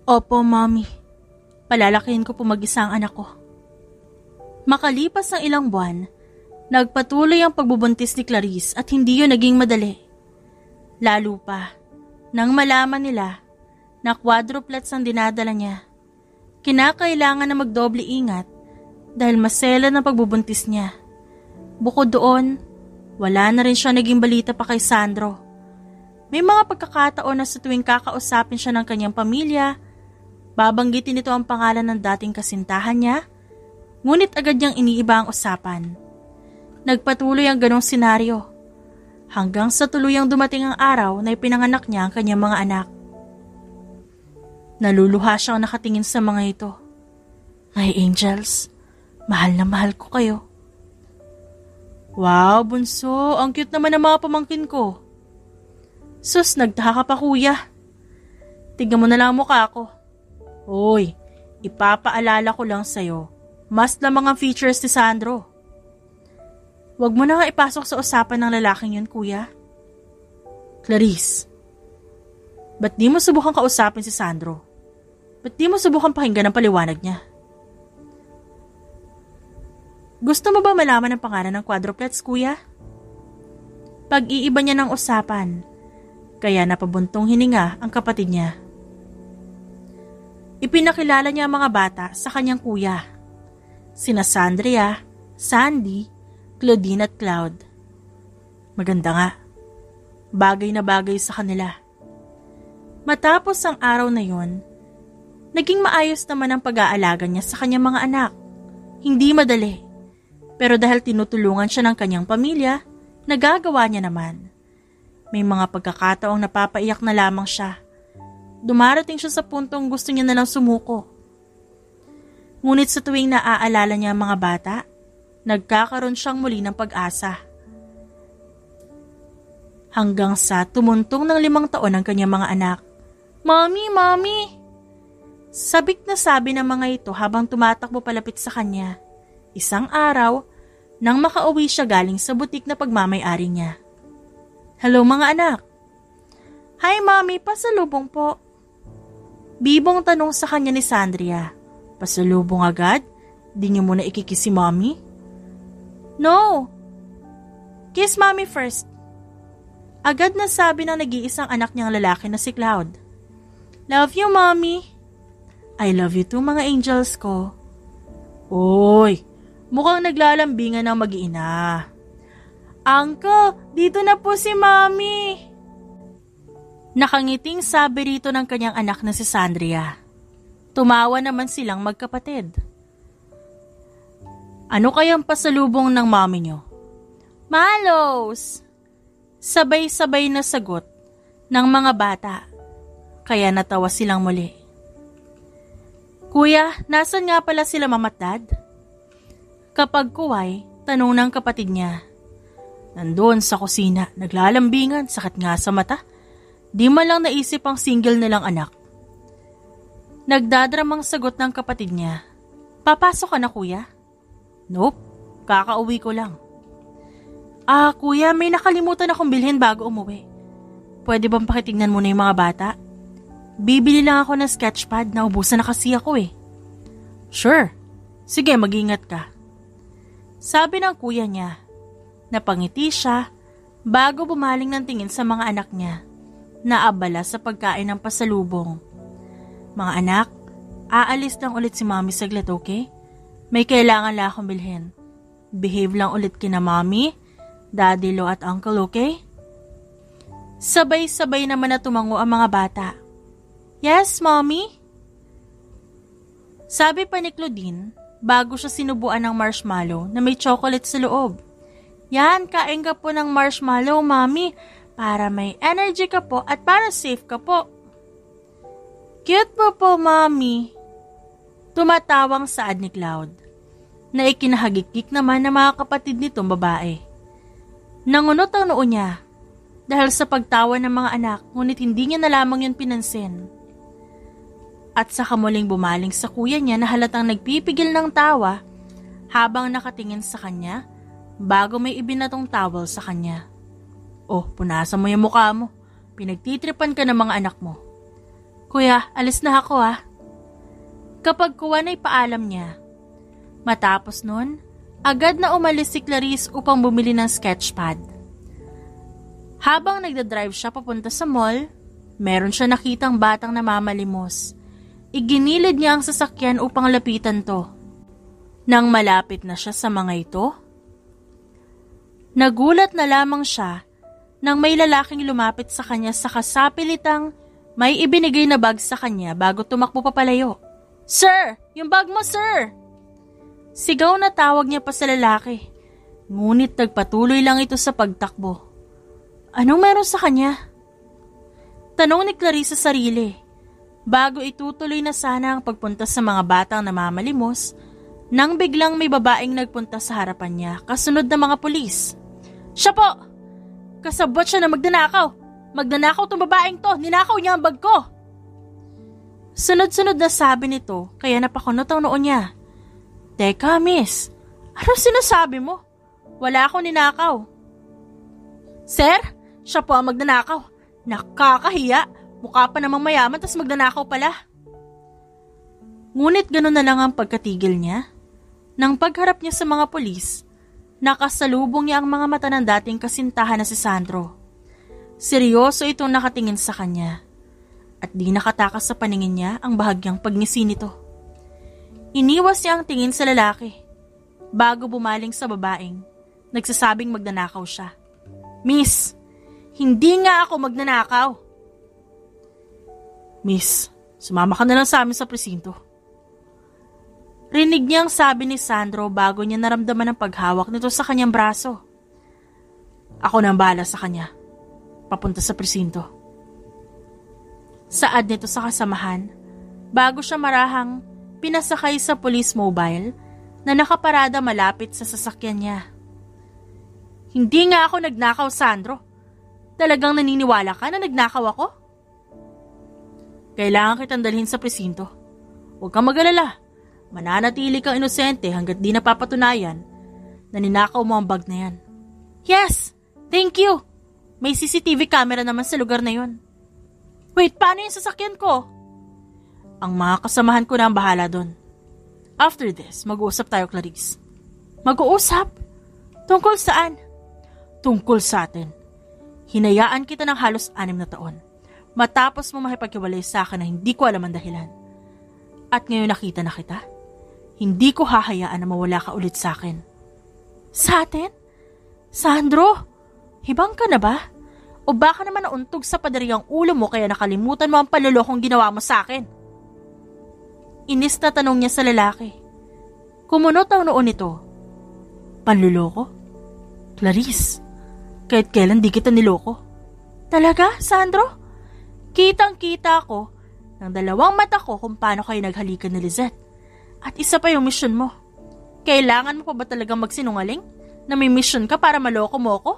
A: Opo, mommy. Palalakihin ko po mag-isa ang anak ko. Makalipas ang ilang buwan, nagpatuloy ang pagbubuntis ni Clarice at hindi yun naging madali. Lalo pa, nang malaman nila na quadruplets ang dinadala niya. Kinakailangan na magdoble ingat dahil masela ng pagbubuntis niya. Bukod doon, wala na rin siya naging balita pa kay Sandro. May mga pagkakataon na sa tuwing kakausapin siya ng kanyang pamilya, babanggitin nito ang pangalan ng dating kasintahan niya, ngunit agad niyang iniiba ang usapan. Nagpatuloy ang ganong senaryo hanggang sa tuluyang dumating ang araw na ipinanganak niya ang kanyang mga anak. Naluluha siyang nakatingin sa mga ito. My angels, mahal na mahal ko kayo. Wow, bunso, ang cute naman ng mga pamangkin ko. Sus, nagtaka ka pa kuya. Tignan mo na lang ang mukha ko. Hoy, ipapaalala ko lang sa'yo, mas lamang ang features ni Sandro. Huwag mo na nga ipasok sa usapan ng lalaking yun, kuya. Clarice, ba't di mo subukan kausapin si Sandro? Ba't di mo subukan pakinggan ang paliwanag niya? Gusto mo ba malaman ang pangalan ng quadruplets, kuya? Pag-iiba niya ng usapan, kaya napabuntong hininga ang kapatid niya. Ipinakilala niya ang mga bata sa kanyang kuya, sina Sandria, Sandy, Claudine at Cloud. Maganda nga. Bagay na bagay sa kanila. Matapos ang araw na yon, naging maayos naman ang pag-aalaga niya sa kanyang mga anak. Hindi madali. Pero dahil tinutulungan siya ng kanyang pamilya, nagagawa niya naman. May mga pagkakataong napapaiyak na lamang siya. Dumarating siya sa puntong gusto niya na lang sumuko. Ngunit sa tuwing naaalala niya ang mga bata, nagkakaroon siyang muli ng pag-asa. Hanggang sa tumuntong ng 5 taon ang kanyang mga anak. Mommy, Mommy! Sabik na sabi ng mga ito habang tumatakbo palapit sa kanya. Isang araw, nang makauwi siya galing sa butik na pagmamay-ari niya. Hello mga anak! Hi Mommy, pasalubong po. Bibong tanong sa kanya ni Sandria. Pasalubong agad? Di niyo muna ikikis si Mommy? No! Kiss Mommy first. Agad na sabi ng nag-iisang anak niyang lalaki na si Cloud. Love you, Mommy. I love you too, mga angels ko. Oy, mukhang naglalambingan ng mag-iina. Uncle, dito na po si Mommy. Nakangiting sabi rito ng kanyang anak na si Sandria. Tumawa naman silang magkapatid. Ano kayang pasalubong ng mommy niyo? Malos! Sabay-sabay na sagot ng mga bata, kaya natawa silang muli. Kuya, nasan nga pala sila mama at dad? Kapag kuway, tanong ng kapatid niya. Nandoon sa kusina, naglalambingan, sakit nga sa mata. Di man lang naisip ang single nilang anak. Nagdadramang sagot ng kapatid niya. Papasok ka na kuya? Nope, kakauwi ko lang. Kuya, may nakalimutan akong bilhin bago umuwi. Pwede bang pakitignan muna yung mga bata? Bibili lang ako ng sketchpad, naubusan na kasi ako eh. Sure, sige mag-ingat ka. Sabi ng kuya niya. Napangiti siya bago bumaling ng tingin sa mga anak niya. Naabala sa pagkain ng pasalubong. Mga anak, aalis lang ulit si Mommy saglit, okay? May kailangan lang akong bilhin. Behave lang ulit kina Mommy, Daddy Lo at Uncle, okay? Sabay-sabay naman na tumango ang mga bata. Yes, Mommy? Sabi pa ni Claudine bago siya sinubuan ng marshmallow na may chocolate sa loob. Yan, kain ka po ng marshmallow, Mommy, para may energy ka po at para safe ka po. Cute po, Mommy. Tumatawang saad ni Cloud, na ikinahagikik naman ng mga kapatid nitong babae. Nangunot ang noo niya dahil sa pagtawa ng mga anak, ngunit hindi niya na lamang yun pinansin. At saka muling bumaling sa kuya niya na halatang nagpipigil ng tawa habang nakatingin sa kanya bago may ibinatong towel sa kanya. Oh, punasan mo yung mukha mo. Pinagtitripan ka ng mga anak mo. Kuya, alis na ako Kapag kuwan ay paalam niya. Matapos nun, agad na umalis si Clarice upang bumili ng sketchpad. Habang nagdadrive siya papunta sa mall, meron siya nakitang batang namamalimos. Iginilid niya ang sasakyan upang lapitan to. Nang malapit na siya sa mga ito, nagulat na lamang siya nang may lalaking lumapit sa kanya sa kasapilitang may ibinigay na bag sa kanya bago tumakbo papalayo. Sir! Yung bag mo, sir! Sigaw na tawag niya pa sa lalaki, ngunit nagpatuloy lang ito sa pagtakbo. Anong meron sa kanya? Tanong ni Clarice sa sarili, bago itutuloy na sana ang pagpunta sa mga batang namamalimos, nang biglang may babaeng nagpunta sa harapan niya kasunod ng mga pulis. Siya po! Kasabot siya na magnanakaw! Magnanakaw tong babaeng to! Ninakaw niya ang bag ko! Sunod-sunod na sabi nito kaya napakunot ang noon niya. Teka, miss, ano sinasabi mo? Wala akong ninakaw. Sir, siya po ang magnanakaw. Nakakahiya, mukha pa namang mayaman tas magnanakaw pala. Ngunit gano'n na lang ang pagkatigil niya. Nang pagharap niya sa mga pulis, nakasalubong niya ang mga mata ng dating kasintahan na si Sandro. Seryoso itong nakatingin sa kanya. At di nakatakas sa paningin niya ang bahagyang pagngisi nito. Iniwas niya ang tingin sa lalaki, bago bumaling sa babaeng, nagsasabing magnanakaw siya. Miss, hindi nga ako magnanakaw. Miss, sumama ka na lang sa amin sa presinto. Rinig niya ang sabi ni Sandro bago niya naramdaman ang paghawak nito sa kanyang braso. Ako na ang bahala sa kanya. Papunta sa presinto. Saad nito sa kasamahan, bago siya marahang pinasakay sa police mobile na nakaparada malapit sa sasakyan niya. Hindi nga ako nagnakaw, Sandro. Talagang naniniwala ka na nagnakaw ako? Kailangan kitang dalhin sa presinto. Huwag kang mag-alala. Mananatili kang inosente hanggat di napapatunayan na ninakaw mo ang bag na yan. Yes! Thank you! May CCTV camera naman sa lugar na yon. Wait, paano yung sasakyan ko? Ang mga kasamahan ko na ang bahala doon. After this, mag-uusap tayo, Clarice. Mag-uusap? Tungkol saan? Tungkol sa atin. Hinayaan kita ng halos 6 na taon. Matapos mo makipaghiwalay sa akin na hindi ko alam ang dahilan. At ngayon nakita na kita. Hindi ko hahayaan na mawala ka ulit sa akin. Sa atin? Sandro, hibang ka na ba? O baka naman nauntog sa padariang ulo mo kaya nakalimutan mo ang panlulokong ginawa mo sa akin? Inis na tanong niya sa lalaki. Kumunot ang noon nito. Panluloko? Clarice, kahit kailan di kita niloko. Talaga, Sandro? Kitang-kita ko ng 2 mata ko kung paano kayo naghalikan ni Lizette. At isa pa yung mission mo. Kailangan mo pa ba talagang magsinungaling na may mission ka para maloko mo ko?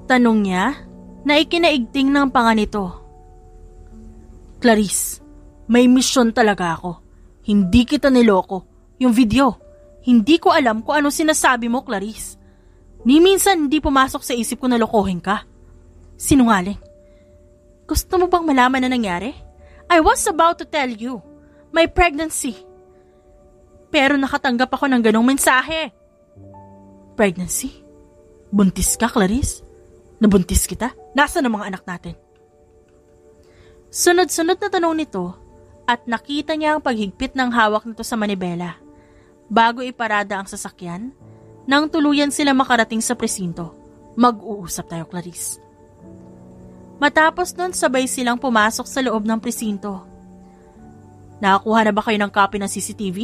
A: Tanong niya na ikinaigting ng panga nito. Clarice, may misyon talaga ako. Hindi kita niloko. Yung video, hindi ko alam kung ano sinasabi mo, Clarice. Ni minsan hindi pumasok sa isip ko na lokohin ka. Sinungaling. Gusto mo bang malaman na nangyari? I was about to tell you. My pregnancy. Pero nakatanggap ako ng ganong mensahe. Pregnancy? Buntis ka, Clarice? Nabuntis kita? Nasaan ang mga anak natin? Sunod-sunod na tanong nito at nakita niya ang paghigpit ng hawak nito sa manibela. Bago iparada ang sasakyan, nang tuluyan sila makarating sa presinto, mag-uusap tayo, Clarice. Matapos nun, sabay silang pumasok sa loob ng presinto. Nakakuha na ba kayo ng copy ng CCTV?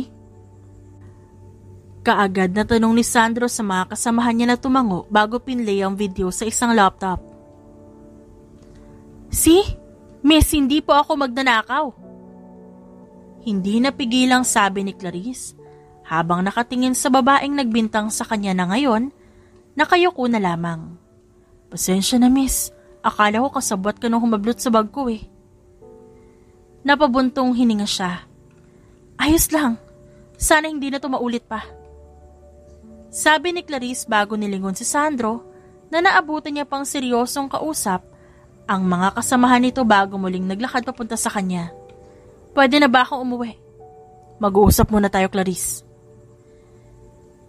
A: Kaagad na tanong ni Sandro sa mga kasamahan niya na tumango bago pinlay ang video sa isang laptop. See? Miss, hindi po ako magnanakaw. Hindi napigilang sabi ni Clarice habang nakatingin sa babaeng nagbintang sa kanya na ngayon, nakayuko na lamang. Pasensya na, miss. Akala ko kasabot ka nung humablot sa bag ko eh. Napabuntong hininga siya. Ayos lang. Sana hindi na to maulit pa. Sabi ni Clarice bago nilingon si Sandro na naabutan niya pang seryosong kausap ang mga kasamahan nito bago muling naglakad papunta sa kanya. Pwede na ba akong umuwi? Mag-uusap muna tayo, Clarice.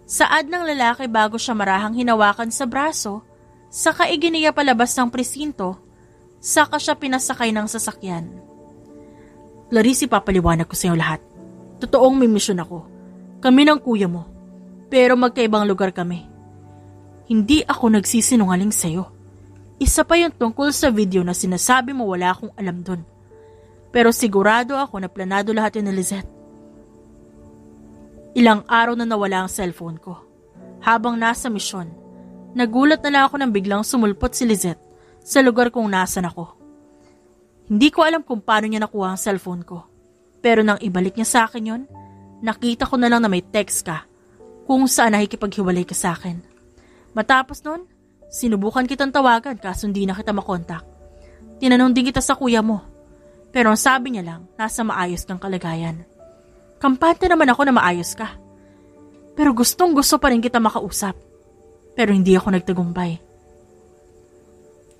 A: Saad ng lalaki bago siya marahang hinawakan sa braso, saka iginiya palabas ng presinto, saka siya pinasakay ng sasakyan. Clarice, ipapaliwanag ko sa iyo lahat. Totoong may misyon ako. Kami ng kuya mo. Pero magkaibang lugar kami. Hindi ako nagsisinungaling sa'yo. Isa pa yung tungkol sa video na sinasabi mo wala akong alam dun. Pero sigurado ako na planado lahat yun ni Lizette. Ilang araw na nawala ang cellphone ko. Habang nasa misyon, Nagulat na lang ako nang biglang sumulpot si Lizette sa lugar kung nasan ako. Hindi ko alam kung paano niya nakuha ang cellphone ko. Pero nang ibalik niya sa akin yon, nakita ko na lang na may text ka kung saan nakikipaghiwalay ka sa akin. Matapos nun, sinubukan kitang tawagan kaso hindi na kita makontak. Tinanong din kita sa kuya mo. Pero ang sabi niya lang, nasa maayos kang kalagayan. Kampante naman ako na maayos ka. Pero gustong gusto pa rin kita makausap. Pero hindi ako nagtagumpay.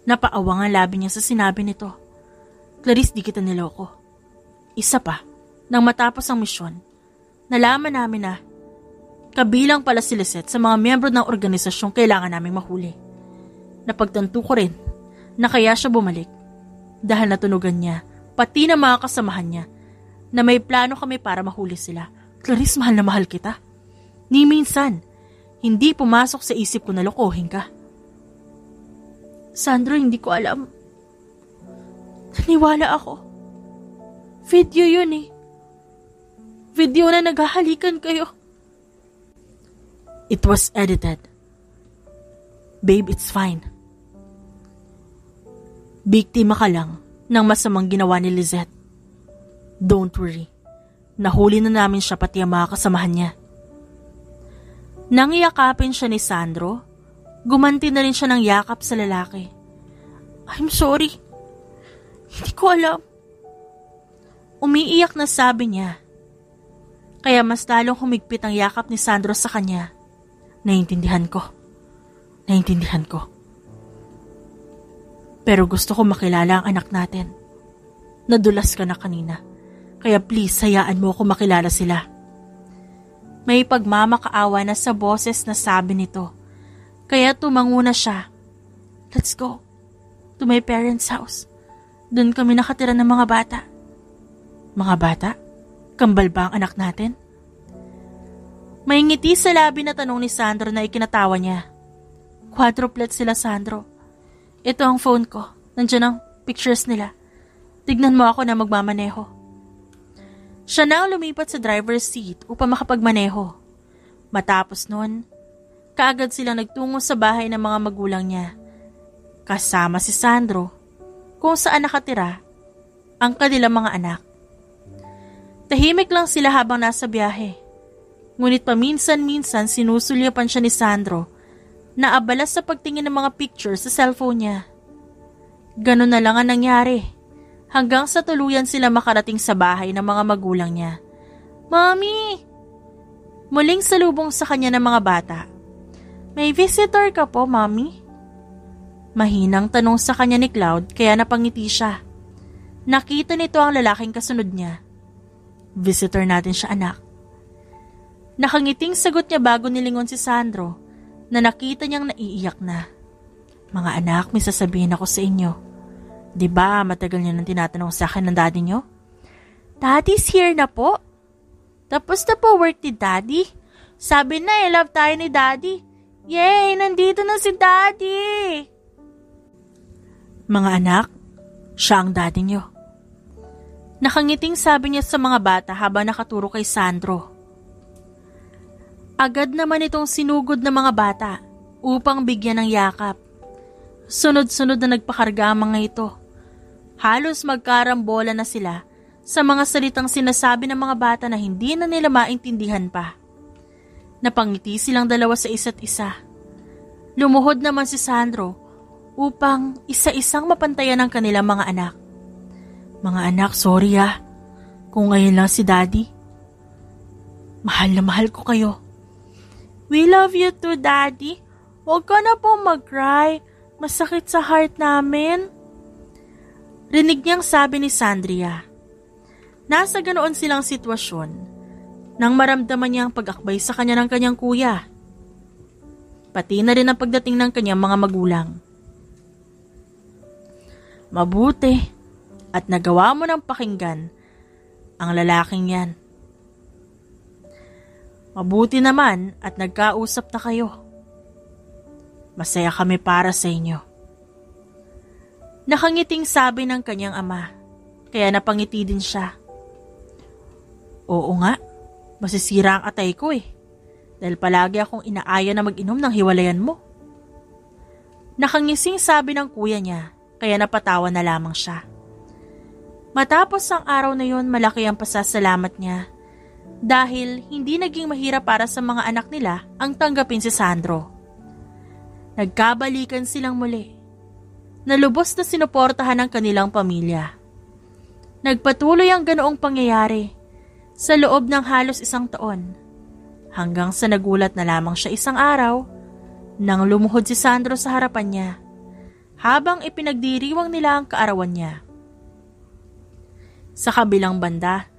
A: Napaawa ang labi niya sa sinabi nito. Clarice, di kita niloko. Isa pa, nang matapos ang misyon, nalaman namin na kabilang pala si Lisette sa mga miyembro ng organisasyong kailangan naming mahuli. Napagtanto ko rin na kaya siya bumalik dahil natunugan niya, pati na mga kasamahan niya, na may plano kami para mahuli sila. Clarice, mahal na mahal kita. Ni minsan, hindi pumasok sa isip ko na lokohin ka. Sandro, hindi ko alam. Naniwala ako. Video yun eh. Video na naghahalikan kayo. It was edited. Babe, it's fine. Biktima ka lang ng masamang ginawa ni Lizette. Don't worry. Nahuli na namin siya pati ang mga kasamahan niya. Nang iyakapin siya ni Sandro, gumanti na rin siya ng yakap sa lalaki. I'm sorry. Hindi ko alam. Umiiyak na sabi niya. Kaya mas lalong humigpit ang yakap ni Sandro sa kanya. Naintindihan ko. Pero gusto ko makilala ang anak natin. Nadulas ka na kanina. Kaya please, hayaan mo ako makilala sila. May pagmamakaawa na sa boses na sabi nito. Kaya tumango na siya. Let's go. To my parents' house. Doon kami nakatira ng mga bata. Mga bata? Kambal ba ang anak natin? May ngiti sa labi na tanong ni Sandro na ikinatawa niya. Quadruplet sila, Sandro. Ito ang phone ko. Nandiyan ang pictures nila. Tignan mo ako na magmamaneho. Siya na ang lumipat sa driver's seat upang makapagmaneho. Matapos nun, kaagad silang nagtungo sa bahay ng mga magulang niya. Kasama si Sandro, kung saan nakatira ang kanilang mga anak. Tahimik lang sila habang nasa biyahe. Ngunit paminsan-minsan sinusulyapan siya ni Sandro na abala sa pagtingin ng mga pictures sa cellphone niya. Ganun na lang ang nangyari hanggang sa tuluyan sila makarating sa bahay ng mga magulang niya. Mommy! Muling salubong sa kanya ng mga bata. May visitor ka po, Mommy? Mahinang tanong sa kanya ni Cloud kaya napangiti siya. Nakita nito ang lalaking kasunod niya. Visitor natin siya, anak. Nakangiting sagot niya bago nilingon si Sandro na nakita niyang naiiyak na. Mga anak, may sasabihin ako sa inyo. Diba matagal niyo nang tinatanong sa akin ng daddy niyo? Daddy's here na po. Tapos na po work ni daddy. Sabi na love tayo ni daddy. Yay, nandito na si daddy. Mga anak, siya ang daddy niyo. Nakangiting sabi niya sa mga bata habang nakaturo kay Sandro. Agad naman itong sinugod ng mga bata upang bigyan ng yakap. Sunod-sunod na nagpakarga ang mga ito. Halos magkarambola na sila sa mga salitang sinasabi ng mga bata na hindi na nila maintindihan pa. Napangiti silang dalawa sa isa't isa. Lumuhod naman si Sandro upang isa-isang mapantayan ang kanilang mga anak. Mga anak, sorry kung ngayon lang si daddy. Mahal na mahal ko kayo. We love you too, daddy. Huwag ka na po mag-cry. Masakit sa heart namin. Rinig niyang sabi ni Sandria. Nasa ganoon silang sitwasyon nang maramdaman niya ang pag-akbay sa kanya ng kanyang kuya. Pati na rin ang pagdating ng kanyang mga magulang. Mabuti at nagawa mo ng pakinggan ang lalaking yan. Mabuti naman at nagkausap na kayo. Masaya kami para sa inyo. Nakangiting sabi ng kanyang ama, kaya napangiti din siya. Oo nga, masisira ang atay ko dahil palagi akong inaaya na mag-inom ng hiwalayan mo. Nakangising sabi ng kuya niya, kaya napatawa na lamang siya. Matapos ang araw na yon, malaki ang pasasalamat niya dahil hindi naging mahirap para sa mga anak nila ang tanggapin si Sandro. Nagkabalikan silang muli na lubos na sinuportahan ng kanilang pamilya. Nagpatuloy ang ganoong pangyayari sa loob ng halos 1 taon hanggang sa nagulat na lamang siya isang araw nang lumuhod si Sandro sa harapan niya habang ipinagdiriwang nila ang kaarawan niya. Sa kabilang banda,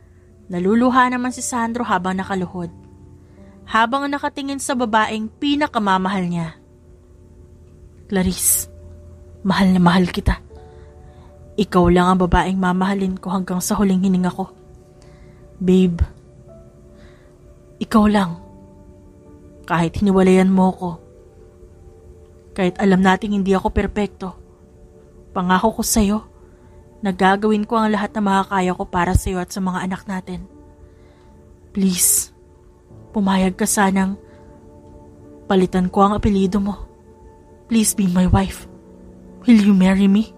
A: naluluha naman si Sandro habang nakaluhod, habang nakatingin sa babaeng pinakamamahal niya. Clarice, mahal na mahal kita. Ikaw lang ang babaeng mamahalin ko hanggang sa huling hininga ko. Babe, ikaw lang. Kahit hiniwalayan mo ko, kahit alam nating hindi ako perpekto, pangako ko sa'yo, nagagawin ko ang lahat na makakaya ko para sa'yo at sa mga anak natin. Please, pumayag ka sanang palitan ko ang apelyido mo. Please be my wife. Will you marry me?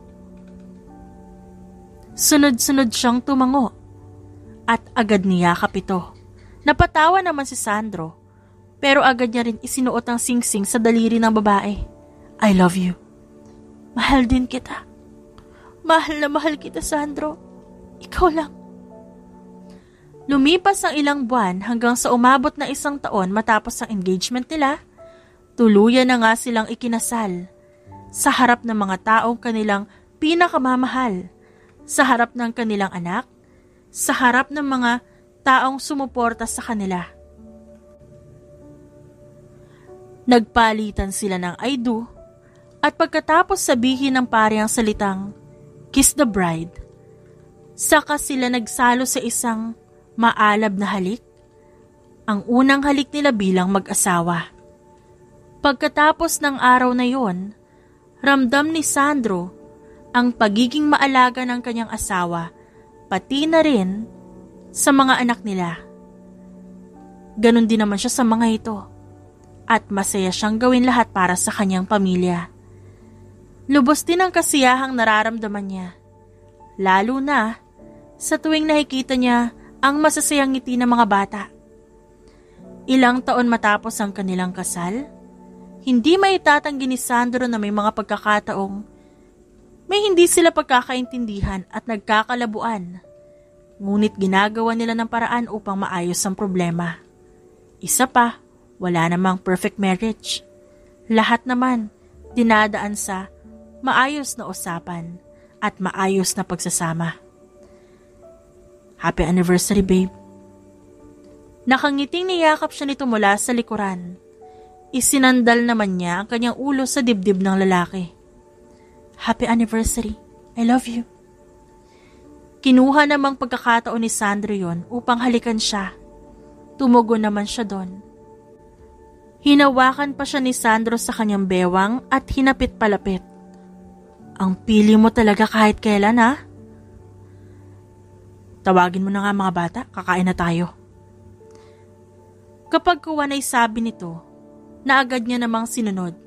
A: Sunod-sunod siyang tumango at agad niyakap ito. Napatawa naman si Sandro pero agad niya rin isinuot ang singsing sa daliri ng babae. I love you. Mahal din kita. Mahal na mahal kita, Sandro. Ikaw lang. Lumipas ang ilang buwan hanggang sa umabot na 1 taon matapos ang engagement nila, tuluyan na nga silang ikinasal sa harap ng mga taong kanilang pinakamamahal, sa harap ng kanilang anak, sa harap ng mga taong sumuporta sa kanila. Nagpalitan sila ng I do at pagkatapos sabihin ng pare ang salitang kiss the bride, saka sila nagsalo sa isang maalab na halik, ang unang halik nila bilang mag-asawa. Pagkatapos ng araw na yon, ramdam ni Sandro ang pagiging maalaga ng kanyang asawa, pati na rin sa mga anak nila. Ganon din naman siya sa mga ito at masaya siyang gawin lahat para sa kanyang pamilya. Lubos din ang kasiyahang nararamdaman niya, lalo na sa tuwing nakikita niya ang masasayang ngiti ng mga bata. Ilang taon matapos ang kanilang kasal, hindi maitatanggi ni Sandro na may mga pagkakataong may hindi sila pagkakaintindihan at nagkakalabuan, ngunit ginagawa nila ng paraan upang maayos ang problema. Isa pa, wala namang perfect marriage. Lahat naman dinadaan sa maayos na usapan at maayos na pagsasama. Happy anniversary, babe. Nakangiting niyakap siya nito mula sa likuran. Isinandal naman niya ang kanyang ulo sa dibdib ng lalaki. Happy anniversary. I love you. Kinuha namang pagkakataon ni Sandro yon upang halikan siya. Tumugon naman siya doon. Hinawakan pa siya ni Sandro sa kanyang bewang at hinapit palapit. Ang pili mo talaga kahit kailan, ha? Tawagin mo na nga mga bata, kakain na tayo. Kapag kuwanay sabi nito, na agad niya namang sinunod.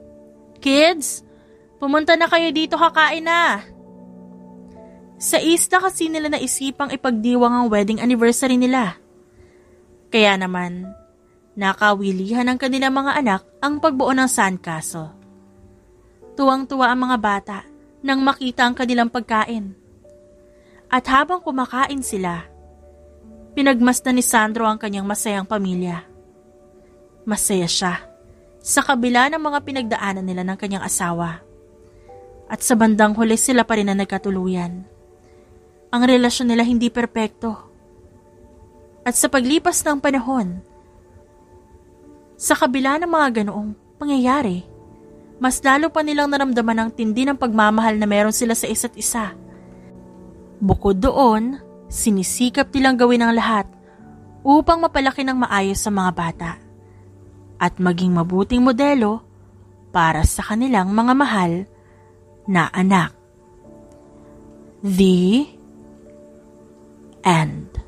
A: Kids, pumunta na kayo dito, kakain na. Sa isla kasi nila naisipang ipagdiwang ang wedding anniversary nila. Kaya naman, nakawilihan ng kanilang mga anak ang pagbuo ng sandcastle. Tuwang-tuwa ang mga bata nang makita ang kanilang pagkain. At habang kumakain sila, pinagmasdan ni Sandro ang kanyang masayang pamilya. Masaya siya sa kabila ng mga pinagdaanan nila ng kanyang asawa. At sa bandang huli sila pa rin na nagkatuluyan. Ang relasyon nila hindi perpekto. At sa paglipas ng panahon, sa kabila ng mga ganoong pangyayari, mas lalo pa nilang naramdaman ang tindi ng pagmamahal na meron sila sa isa't isa. Bukod doon, sinisikap nilang gawin ang lahat upang mapalaki ng maayos sa mga bata at maging mabuting modelo para sa kanilang mga mahal na anak. The end.